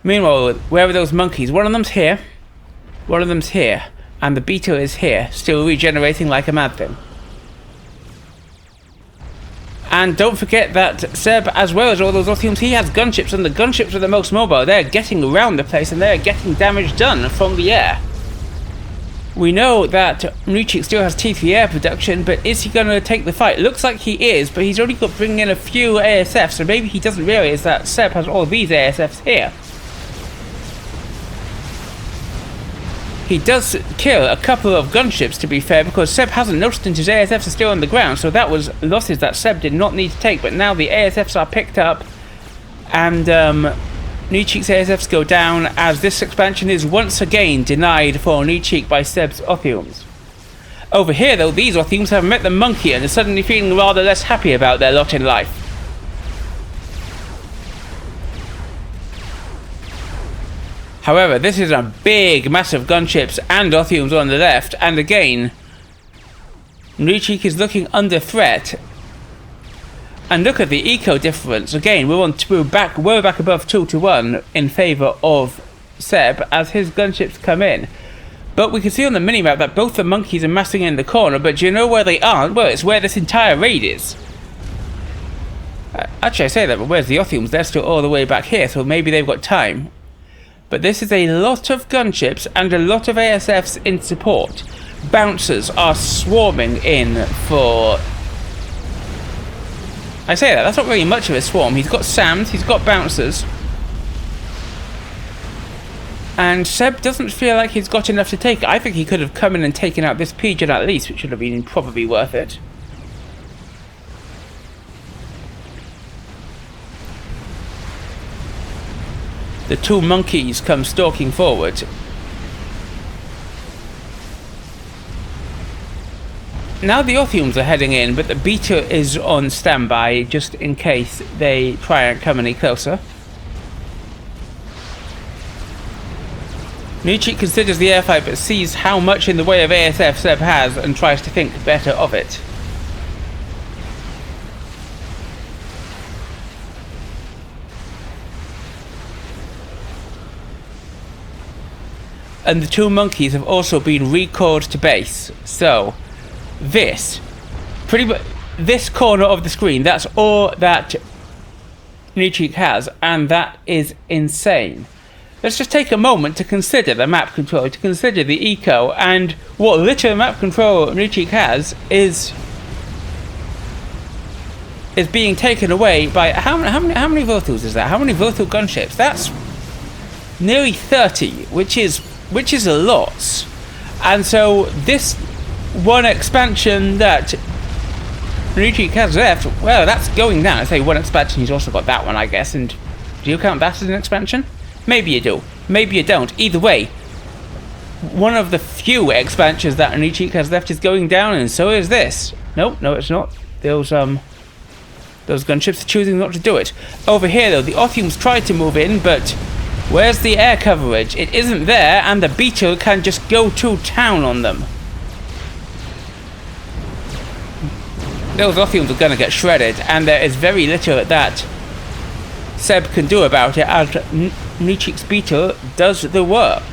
Meanwhile, where are those monkeys? One of them's here. One of them's here. And the beetle is here, still regenerating like a mad thing. And don't forget that Seb, as well as all those Ophiums, he has gunships, and the gunships are the most mobile. They're getting around the place, and they're getting damage done from the air. We know that Nichik still has T3 air production, but is he going to take the fight? Looks like he is, but he's only got to bring in a few ASFs, so maybe he doesn't realise that Seb has all these ASFs here. He does kill a couple of gunships, to be fair, because Seb hasn't noticed and his ASFs are still on the ground, so that was losses that Seb did not need to take, but now the ASFs are picked up, and Nichik's ASFs go down, as this expansion is once again denied for Nichik by Seb's Ophiums. Over here, though, these Ophiums have met the monkey and are suddenly feeling rather less happy about their lot in life. However, this is a big, massive gunships and Ophiums on the left, and again, Nichik is looking under threat. And look at the eco difference. Again, we're back above 2-1 in favour of Seb as his gunships come in. But we can see on the minimap that both the monkeys are massing in the corner, but do you know where they aren't? Well, it's where this entire raid is. Actually, I say that, but where's the Ophiums? They're still all the way back here, so maybe they've got time. But this is a lot of gunships and a lot of ASFs in support. Bouncers are swarming in for... I say that, that's not really much of a swarm. He's got SAMs, he's got bouncers. And Seb doesn't feel like he's got enough to take. I think he could have come in and taken out this pigeon at least, which would have been probably worth it. The 2 monkeys come stalking forward. Now the Ophiums are heading in, but the beetle is on standby just in case they try and come any closer. Nichik considers the airfight but sees how much in the way of ASF Seb has and tries to think better of it. And the 2 monkeys have also been recalled to base, so this corner of the screen, that's all that Nichik has, and that is insane. Let's just take a moment to consider the map control, to consider the eco, and what little map control Nichik has is being taken away by how many Voltals is that? How many Voltal gunships? That's nearly 30, which is a lot. And so this one expansion that Nichik has left, well, that's going down. I say one expansion, he's also got that one, I guess. And do you count that as an expansion? Maybe you do, maybe you don't. Either way, one of the few expansions that Nichik has left is going down, and so is this. No, it's not. Those gunships are choosing not to do it. Over here, though, the Ophiums tried to move in, but Where's the air coverage? It isn't there, and the beetle can just go to town on them. Those Othiums are going to get shredded, and there is very little that Seb can do about it, as Nichik's beetle does the work.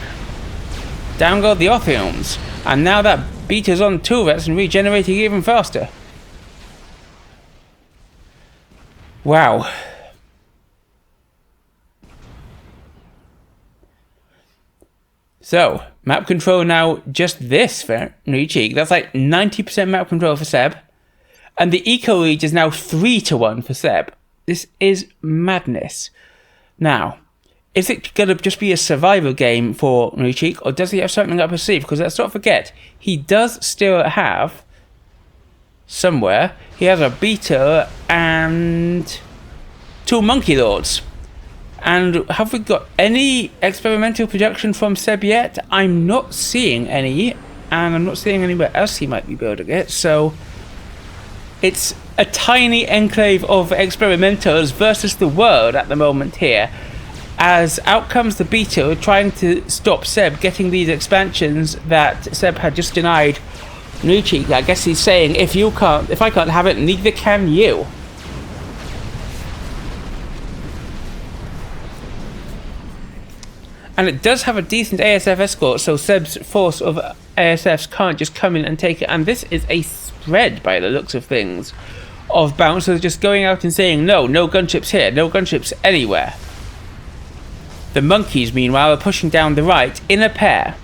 Down go the Othiums, and now that beetle's on turrets and regenerating even faster. Wow. So, map control now just this for Nichik. That's like 90% map control for Seb. And the eco reach is now 3-1 for Seb. This is madness. Now, is it going to just be a survival game for Nichik, or does he have something up his sleeve? Because let's not forget, he does still have, somewhere, he has a beetle and 2 monkey lords. And have we got any experimental production from Seb yet? I'm not seeing any, and I'm not seeing anywhere else he might be building it, so it's a tiny enclave of experimentals versus the world at the moment here, as out comes the beetle trying to stop Seb getting these expansions that Seb had just denied Nichik. I guess he's saying, if I can't have it, neither can you. And it does have a decent ASF escort, so Seb's force of ASFs can't just come in and take it. And this is a spread, by the looks of things, of bouncers just going out and saying, no gunships here, no gunships anywhere. The monkeys, meanwhile, are pushing down the right in a pair.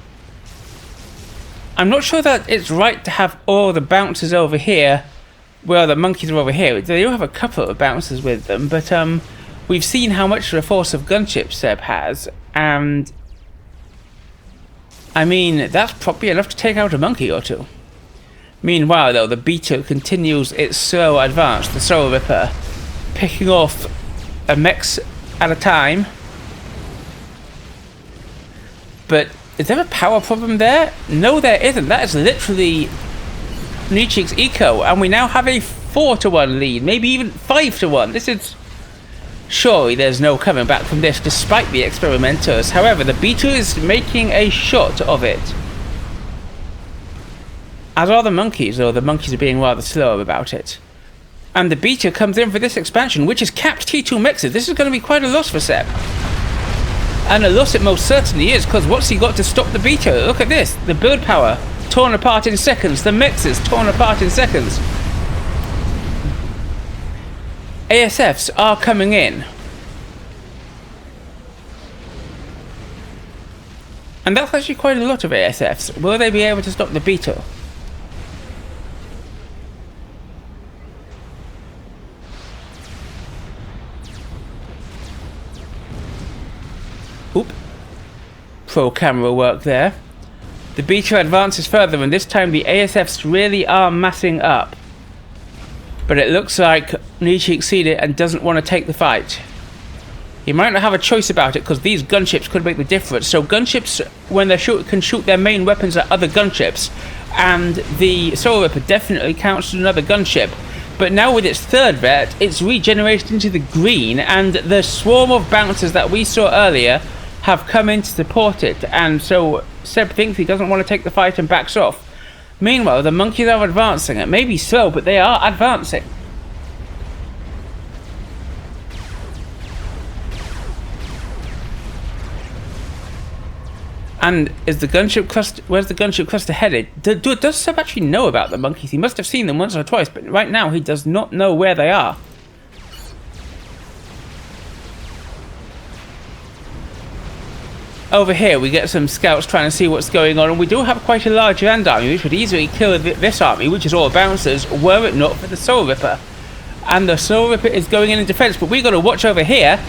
I'm not sure that it's right to have all the bouncers over here, where the monkeys are over here. They do have a couple of bouncers with them, but we've seen how much of a force of gunships Seb has, and I mean, that's probably enough to take out a monkey or two. Meanwhile, though, the beetle continues its slow advance, the Soul Ripper, picking off a mechs at a time. But is there a power problem there? No, there isn't. That is literally Nichik's eco, and we now have a 4-1 lead, maybe even 5-1. This is... Surely there's no coming back from this, despite the experimenters. However, the beetle is making a shot of it. As are the monkeys, though the monkeys are being rather slow about it. And the beetle comes in for this expansion, which is capped T2 mixes. This is going to be quite a loss for Seb. And a loss it most certainly is, because what's he got to stop the beetle? Look at this. The build power torn apart in seconds. The mixes torn apart in seconds. ASFs are coming in. And that's actually quite a lot of ASFs. Will they be able to stop the beetle? Oop. Pro camera work there. The beetle advances further, and this time the ASFs really are massing up. But it looks like Nichik seen it and doesn't want to take the fight. He might not have a choice about it, because these gunships could make the difference. So gunships, when they can shoot their main weapons at other gunships, and the Soul Ripper definitely counts as another gunship. But now with its third vet, it's regenerated into the green, and the swarm of bouncers that we saw earlier have come in to support it. And so Seb thinks he doesn't want to take the fight and backs off. Meanwhile, the monkeys are advancing. It may be slow, but they are advancing. And is the gunship cluster? Where's the gunship cluster headed? Does Seb actually know about the monkeys? He must have seen them once or twice, but right now he does not know where they are. Over here we get some scouts trying to see what's going on, and we do have quite a large land army which would easily kill this army, which is all bouncers, were it not for the Soul Ripper. And the Soul Ripper is going in defense, but we got to watch over here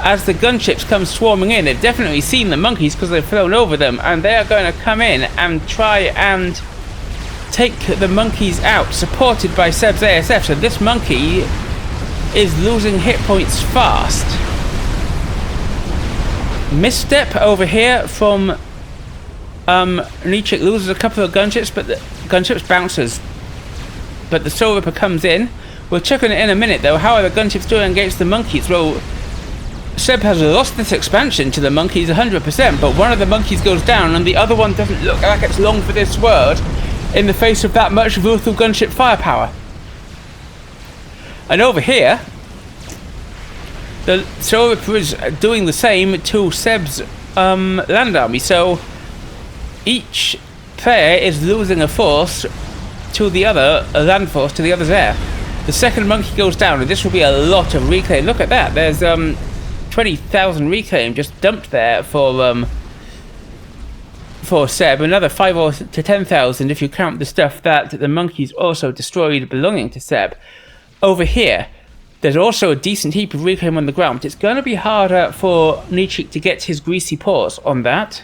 as the gunships come swarming in. They've definitely seen the monkeys because they've flown over them, and they are going to come in and try and take the monkeys out, supported by Seb's ASF. So this monkey is losing hit points fast. Misstep over here from Nichik, loses a couple of gunships, but the gunships bounces. But the Soul Ripper comes in. We'll check on it in a minute though. How are the gunships doing against the monkeys? Well, Seb has lost this expansion to the monkeys 100%, but one of the monkeys goes down and the other one doesn't look like it's long for this world in the face of that much brutal gunship firepower. And over here, the Soul Ripper is doing the same to Seb's land army, so each player is losing a force to the other, a land force to the other's air. The second monkey goes down, and this will be a lot of reclaim. Look at that, there's 20,000 reclaim just dumped there for Seb, another 5 to 10,000 if you count the stuff that the monkeys also destroyed belonging to Seb. Over here, there's also a decent heap of reclaim on the ground, but it's going to be harder for Nichik to get his greasy paws on that.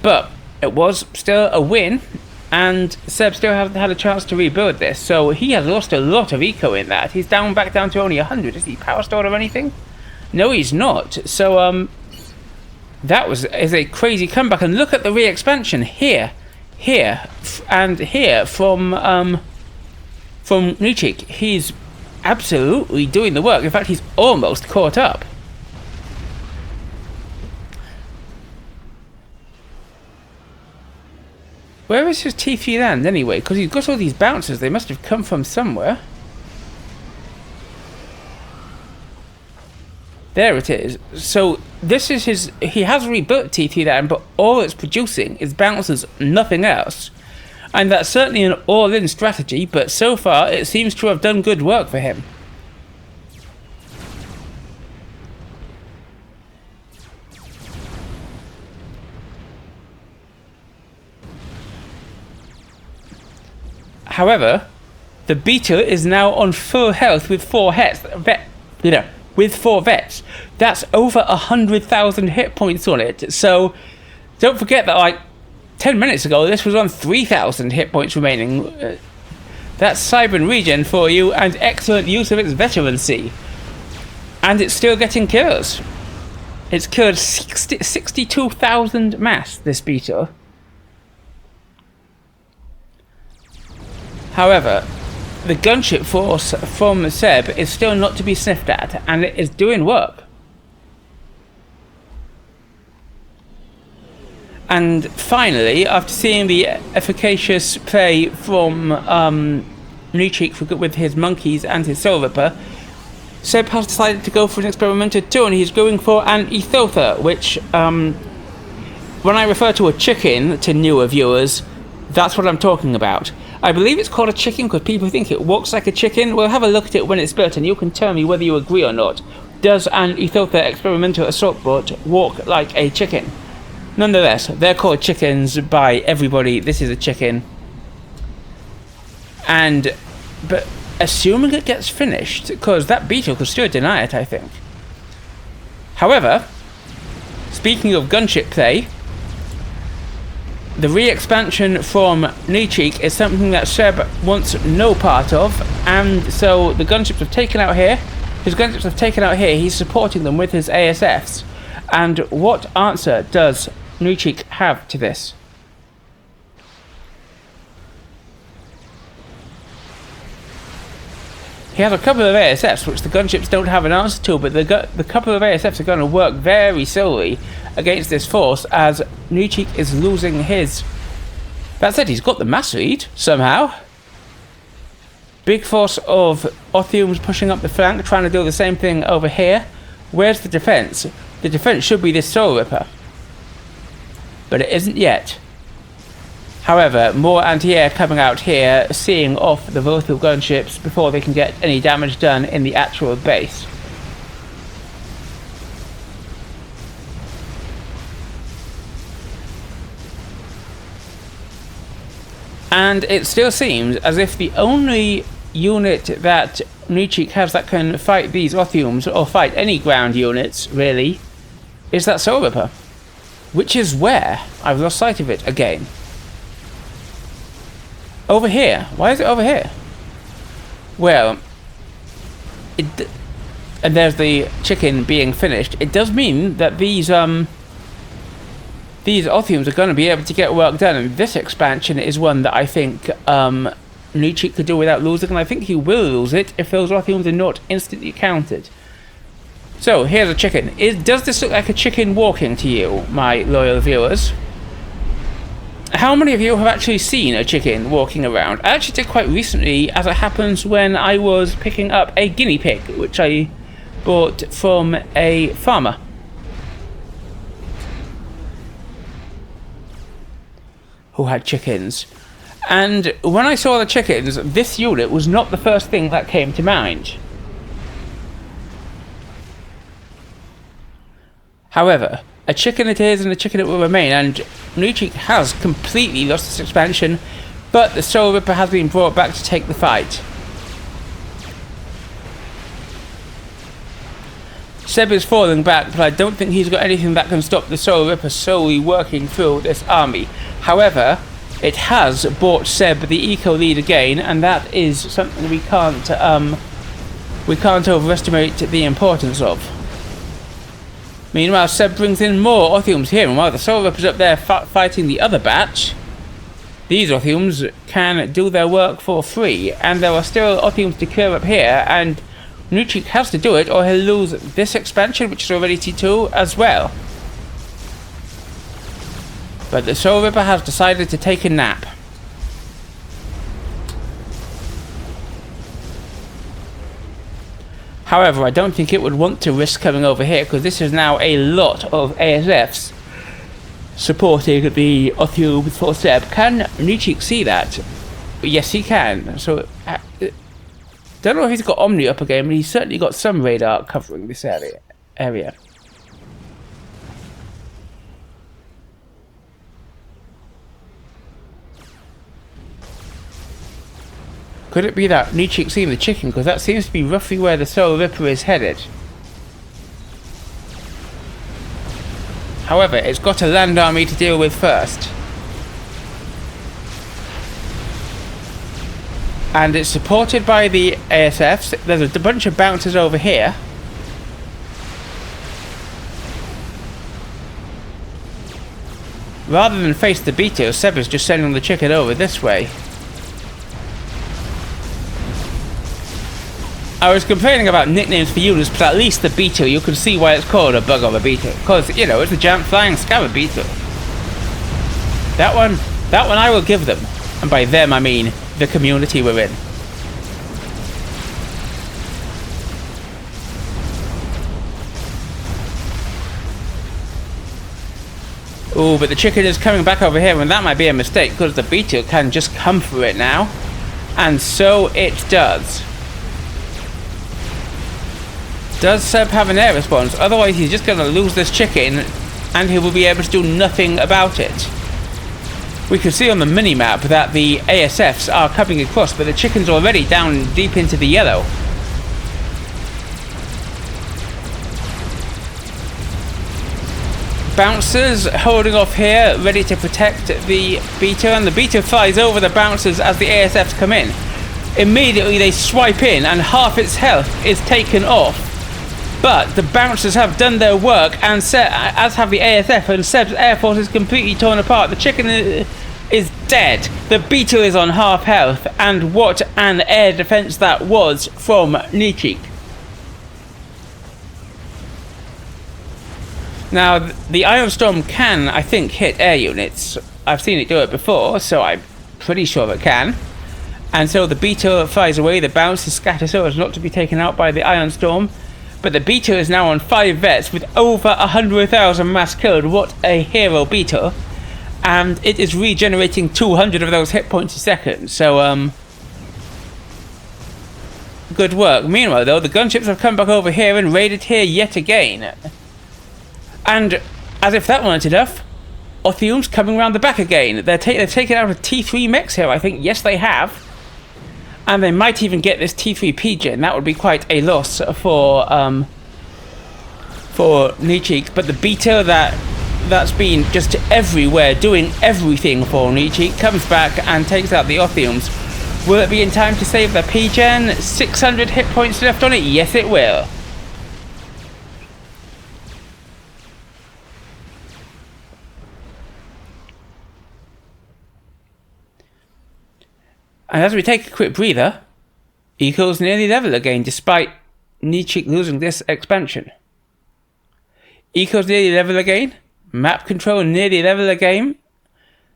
But it was still a win, and Seb still hasn't had a chance to rebuild this, so he has lost a lot of eco in that. He's back down to only 100. Is he power stored or anything? No, he's not. So, that is a crazy comeback. And look at the re-expansion here, and here from Nichik. He's absolutely doing the work. In fact, he's almost caught up. Where is his T3 land anyway? Because he's got all these bouncers. They must have come from somewhere. There it is. So this is his... He has rebuilt T3 land, but all it's producing is bouncers, nothing else. And that's certainly an all-in strategy, but so far it seems to have done good work for him. However, the Beetle is now on full health with 4 hits. With 4 vets. That's over 100,000 hit points on it. So don't forget that, like, 10 minutes ago, this was on 3,000 hit points remaining. That's Cybern Regen for you, and excellent use of its veterancy. And it's still getting kills. It's killed 62,000 mass, this Beetle. However, the gunship force from Seb is still not to be sniffed at, and it is doing work. And finally, after seeing the efficacious play from Nichik with his monkeys and his Soul Ripper, Seb has decided to go for an experimental too, and he's going for an Ethotha, which, when I refer to a chicken to newer viewers, that's what I'm talking about. I believe it's called a chicken because people think it walks like a chicken. We'll have a look at it when it's built and you can tell me whether you agree or not. Does an Ethotha experimental assault bot walk like a chicken? Nonetheless, they're called chickens by everybody. This is a chicken. But assuming it gets finished, because that Beetle could still deny it, I think. However, speaking of gunship play, the re-expansion from Nichik is something that Seb wants no part of, and so the gunships have taken out here. His gunships have taken out here. He's supporting them with his ASFs. And what answer does Nichik have to this? He has a couple of ASFs which the gunships don't have an answer to, but the couple of ASFs are going to work very slowly against this force as Nichik is losing his... That said, he's got the mass lead somehow. Big force of Othiums pushing up the flank, trying to do the same thing over here. Where's the defense? The defense should be this Soul Ripper, but it isn't yet. However, more anti-air coming out here, seeing off the volatile gunships before they can get any damage done in the actual base. And it still seems as if the only unit that Nichik has that can fight these Othiums, or fight any ground units, really, is that Soul Ripper. Which is where? I've lost sight of it again. Over here. Why is it over here? Well, and there's the chicken being finished. It does mean that these Othiums are going to be able to get work done, and this expansion is one that I think Nichik could do without losing, and I think he will lose it if those Othiums are not instantly countered. So, here's a chicken. Does this look like a chicken walking to you, my loyal viewers? How many of you have actually seen a chicken walking around? I actually did quite recently, as it happens, when I was picking up a guinea pig, which I bought from a farmer. Who had chickens. And when I saw the chickens, this unit was not the first thing that came to mind. However, a chicken it is and a chicken it will remain, and Nucci has completely lost its expansion, but the Soul Ripper has been brought back to take the fight. Seb is falling back, but I don't think he's got anything that can stop the Soul Ripper solely working through this army. However, it has bought Seb the eco lead again, and that is something we can't overestimate the importance of. Meanwhile, Seb brings in more Othiums here, and while the Soul Ripper's up there fighting the other batch, these Othiums can do their work for free, and there are still Othiums to clear up here, and Nucci has to do it or he'll lose this expansion, which is already T2 as well. But the Soul Ripper has decided to take a nap. However, I don't think it would want to risk coming over here, because this is now a lot of ASFs supporting the Othium for Seb. Can Nucci see that? Yes, he can. So, don't know if he's got Omni up again, but he's certainly got some radar covering this area. Could it be that Nucci seen the chicken? Because that seems to be roughly where the Soul Ripper is headed. However, it's got a land army to deal with first. And it's supported by the ASFs. There's a bunch of bouncers over here. Rather than face the beetle, Seb is just sending the chicken over this way. I was complaining about nicknames for units, but at least the beetle, you can see why it's called a bug of a beetle. Because, you know, it's a giant flying scarab beetle. That one I will give them. And by them I mean the community we're in. Oh, but the chicken is coming back over here, and that might be a mistake, because the beetle can just come for it now. And so it does. Does Seb have an air response? Otherwise he's just going to lose this chicken, and he will be able to do nothing about it. We can see on the mini-map that the ASFs are coming across, but the chicken's already down deep into the yellow. Bouncers holding off here, ready to protect the beater, and the beater flies over the bouncers as the ASFs come in. Immediately they swipe in, and half its health is taken off. But the bouncers have done their work, and as have the ASF, and Seb's air force is completely torn apart. The chicken is dead. The beetle is on half health, and what an air defense that was from Nucci. Now, the Iron Storm can, I think, hit air units. I've seen it do it before, so I'm pretty sure it can. And so the beetle flies away, the bouncers scatter so as not to be taken out by the Iron Storm. But the beetle is now on 5 vets with over 100,000 mass killed. What a hero beetle. And it is regenerating 200 of those hit points a second. So, good work. Meanwhile, though, the gunships have come back over here and raided here yet again. And, as if that weren't enough, Othium's coming around the back again. They've taken out a T3 mech here, I think. Yes, they have. And they might even get this T3 Pigeon. That would be quite a loss for Nucci. But the beetle that's been just everywhere, doing everything for Nucci, comes back and takes out the Othiums. Will it be in time to save the Pigeon? 600 hit points left on it? Yes, it will. And as we take a quick breather, Eco's nearly level again, despite Nucci losing this expansion. Eco's nearly level again. Map control nearly level again.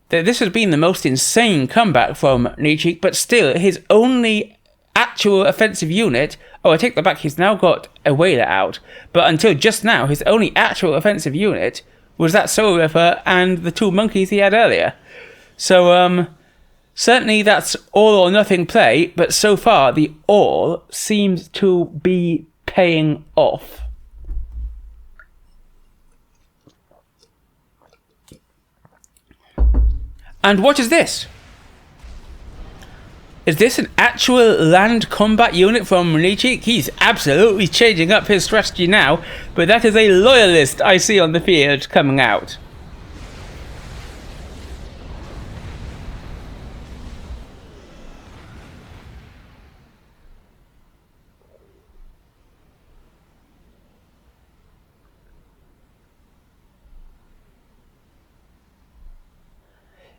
This has been the most insane comeback from Nichik, but still, his only actual offensive unit... Oh, I take that back, he's now got a whaler out. But until just now, his only actual offensive unit was that Soul Ripper and the 2 monkeys he had earlier. So, certainly that's all or nothing play, but so far, the all seems to be paying off. And what is this? Is this an actual land combat unit from Nichik? He's absolutely changing up his strategy now, but that is a loyalist I see on the field coming out.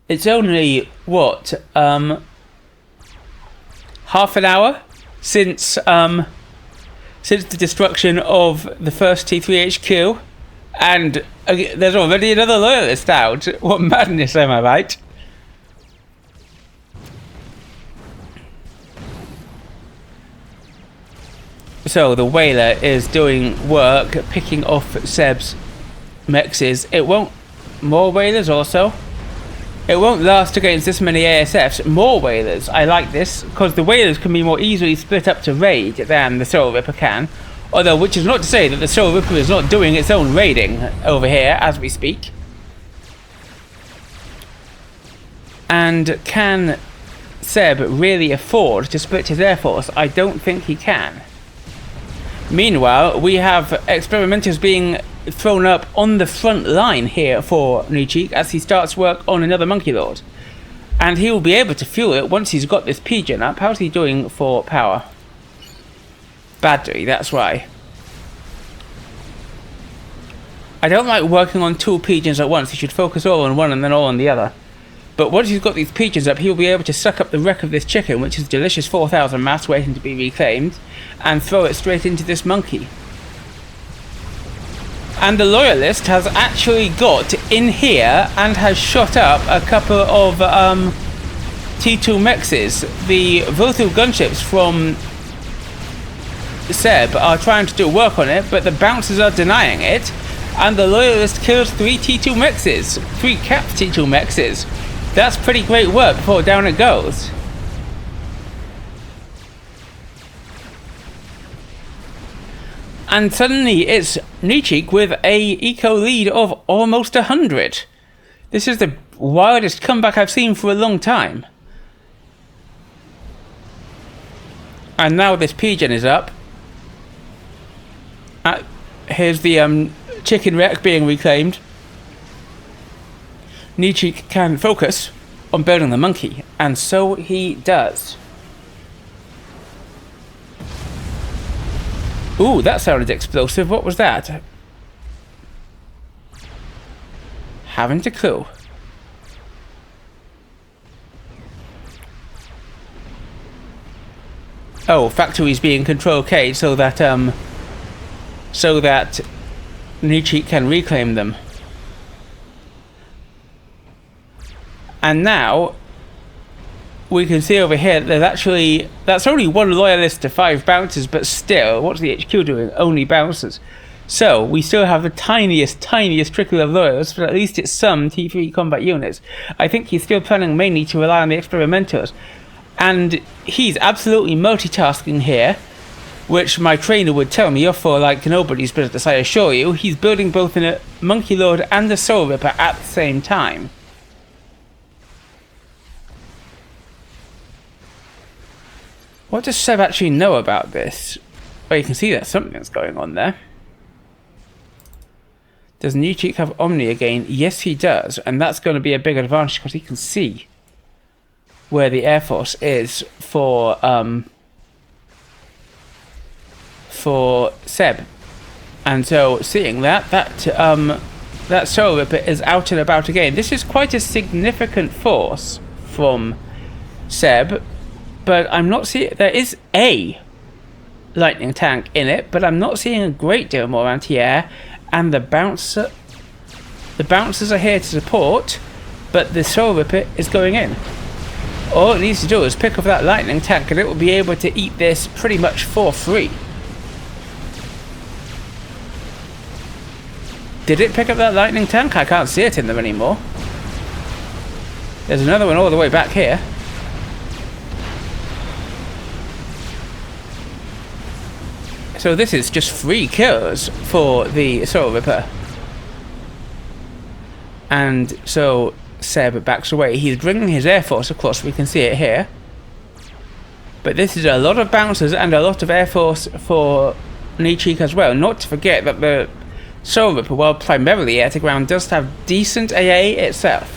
It's only, what, half an hour since the destruction of the first T3 HQ, and there's already another loyalist out. What madness, am I right? So the whaler is doing work, picking off Seb's mexes. It won't... More whalers also? It won't last against this many ASFs. More whalers. I like this, because the whalers can be more easily split up to raid than the Soul Ripper can. Although, which is not to say that the Soul Ripper is not doing its own raiding over here as we speak. And can Seb really afford to split his air force? I don't think he can. Meanwhile, we have experimenters being thrown up on the front line here for Nichik as he starts work on another Monkey Lord. And he will be able to fuel it once he's got this pigeon up. How's he doing for power? Battery, that's why. I don't like working on 2 pigeons at once. He should focus all on one and then all on the other. But once he's got these pigeons up, he'll be able to suck up the wreck of this chicken, which is delicious 4,000 mass waiting to be reclaimed, and throw it straight into this monkey. And the loyalist has actually got in here and has shot up a couple of T2 mexes. The Votu gunships from Seb are trying to do work on it, but the bouncers are denying it, and the loyalist kills 3 T2 mexes, 3 capped T2 mexes. That's pretty great work before down it goes. And suddenly it's Nichik with a eco lead of almost 100. This is the wildest comeback I've seen for a long time. And now this pigeon is up. Here's the chicken wreck being reclaimed. Nichik can focus on building the monkey, and so he does. Ooh, that sounded explosive. What was that? Haven't a clue. Oh, factories being control K so that Nichik can reclaim them. And now we can see over here that actually that's only 1 loyalist to 5 bouncers, but still, what's the HQ doing? Only bouncers. So we still have the tiniest trickle of loyalists, but at least it's some T3 combat units. I think he's still planning mainly to rely on the experimenters, and he's absolutely multitasking here, which my trainer would tell me off for like nobody's business. I assure you, he's building both a Monkey Lord and a Soul Ripper at the same time. What does Seb actually know about this? Well, you can see that something's going on there. Does Nichik have Omni again? Yes, he does, and that's going to be a big advantage because he can see where the Air Force is for Seb. And so, seeing that Soul Ripper is out and about again. This is quite a significant force from Seb. But I'm not seeing... There is a lightning tank in it, but I'm not seeing a great deal more anti-air. and the bouncers are here to support, but the Soul Ripper is going in. All it needs to do is pick up that lightning tank and it will be able to eat this pretty much for free. Did it pick up that lightning tank? I can't see it in there anymore. There's another one all the way back here. So this is just free kills for the Soul Ripper. And so Seb backs away. He's bringing his Air Force across. We can see it here. But this is a lot of bouncers and a lot of Air Force for Nichik as well. Not to forget that the Soul Ripper, while primarily air to ground, does have decent AA itself.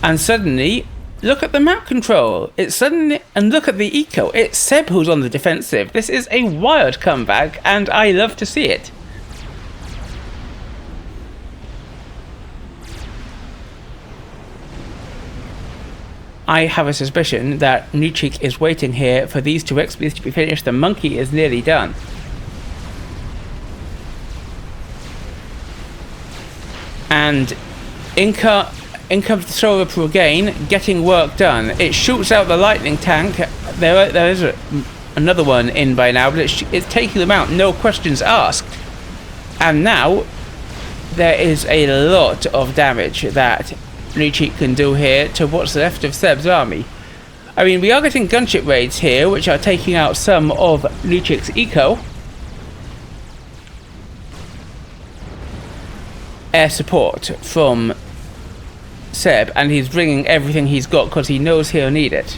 And suddenly, look at the map control. It's suddenly, and look at the eco. It's Seb who's on the defensive. This is a wild comeback, and I love to see it. I have a suspicion that Nichik is waiting here for these two XPs to be finished. The monkey is nearly done. And in comes the Soul Ripper again, getting work done. It shoots out the lightning tank. There is another one in by now, but it's taking them out, no questions asked. And now there is a lot of damage that Nichik can do here to what's left of Seb's army. I mean, we are getting gunship raids here, which are taking out some of Nichik's eco. Air support from Seb, and he's bringing everything he's got because he knows he'll need it.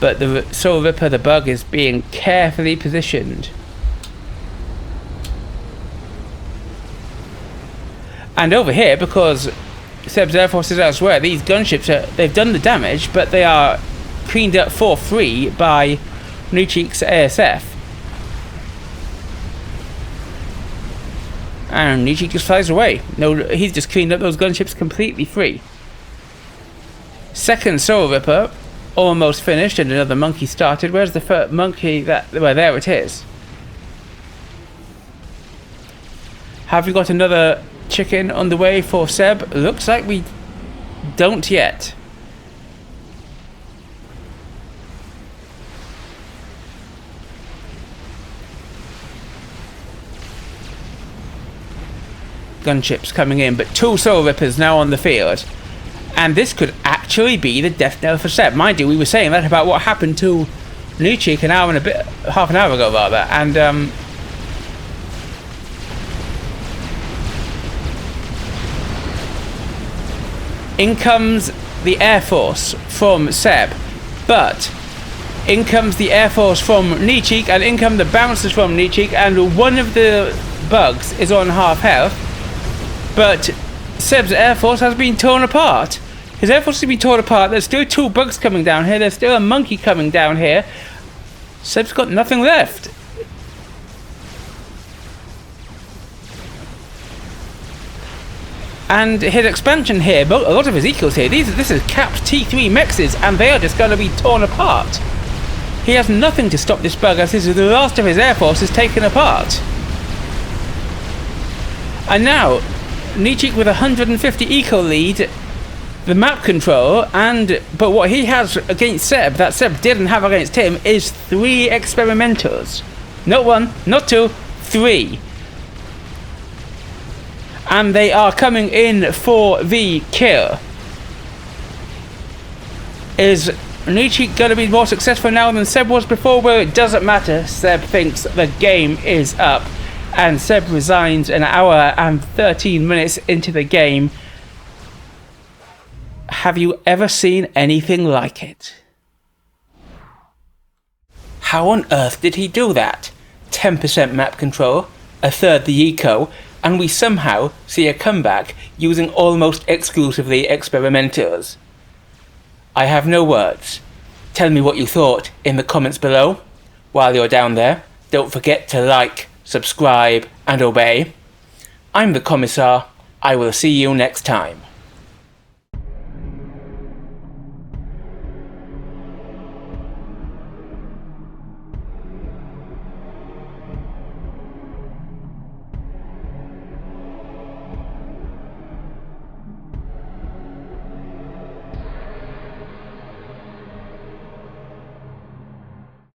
But the Soul Ripper, the bug, is being carefully positioned. And over here, because Seb's Air Force is elsewhere, these gunships, they've done the damage, but they are cleaned up for free by Nichik's ASF. And Nichik just flies away. No, he's just cleaned up those gunships completely free. Second Soul Ripper, almost finished, and another monkey started. Where's the first monkey? Well, there it is. Have we got another chicken on the way for Seb? Looks like we don't yet. Gunships coming in, but two Soul Rippers now on the field, and this could actually be the death knell for Seb. Mind you, we were saying that about what happened to Nichik half an hour ago rather, and in comes the Air Force from Seb, but in comes the Air Force from Nichik, and in come the bouncers from Nichik, and one of the bugs is on half health. But Seb's Air Force has been torn apart. His Air Force has been torn apart. There's still two bugs coming down here. There's still a monkey coming down here. Seb's got nothing left. And his expansion here, a lot of his equals here, this is capped T3 mexes, and they are just going to be torn apart. He has nothing to stop this bug, as this is the last of his Air Force is taken apart. And now Nichik with 150 eco lead, the map control, but what he has against Seb, that Seb didn't have against him, is 3 experimentals. Not 1, not 2, 3. And they are coming in for the kill. Is Nichik going to be more successful now than Seb was before? Well, it doesn't matter. Seb thinks the game is up. And Seb resigns an hour and 13 minutes into the game. Have you ever seen anything like it? How on earth did he do that? 10% map control, a third the eco, and we somehow see a comeback using almost exclusively experimentals. I have no words. Tell me what you thought in the comments below. While you're down there, don't forget to like, subscribe and obey. I'm the Commissar. I will see you next time.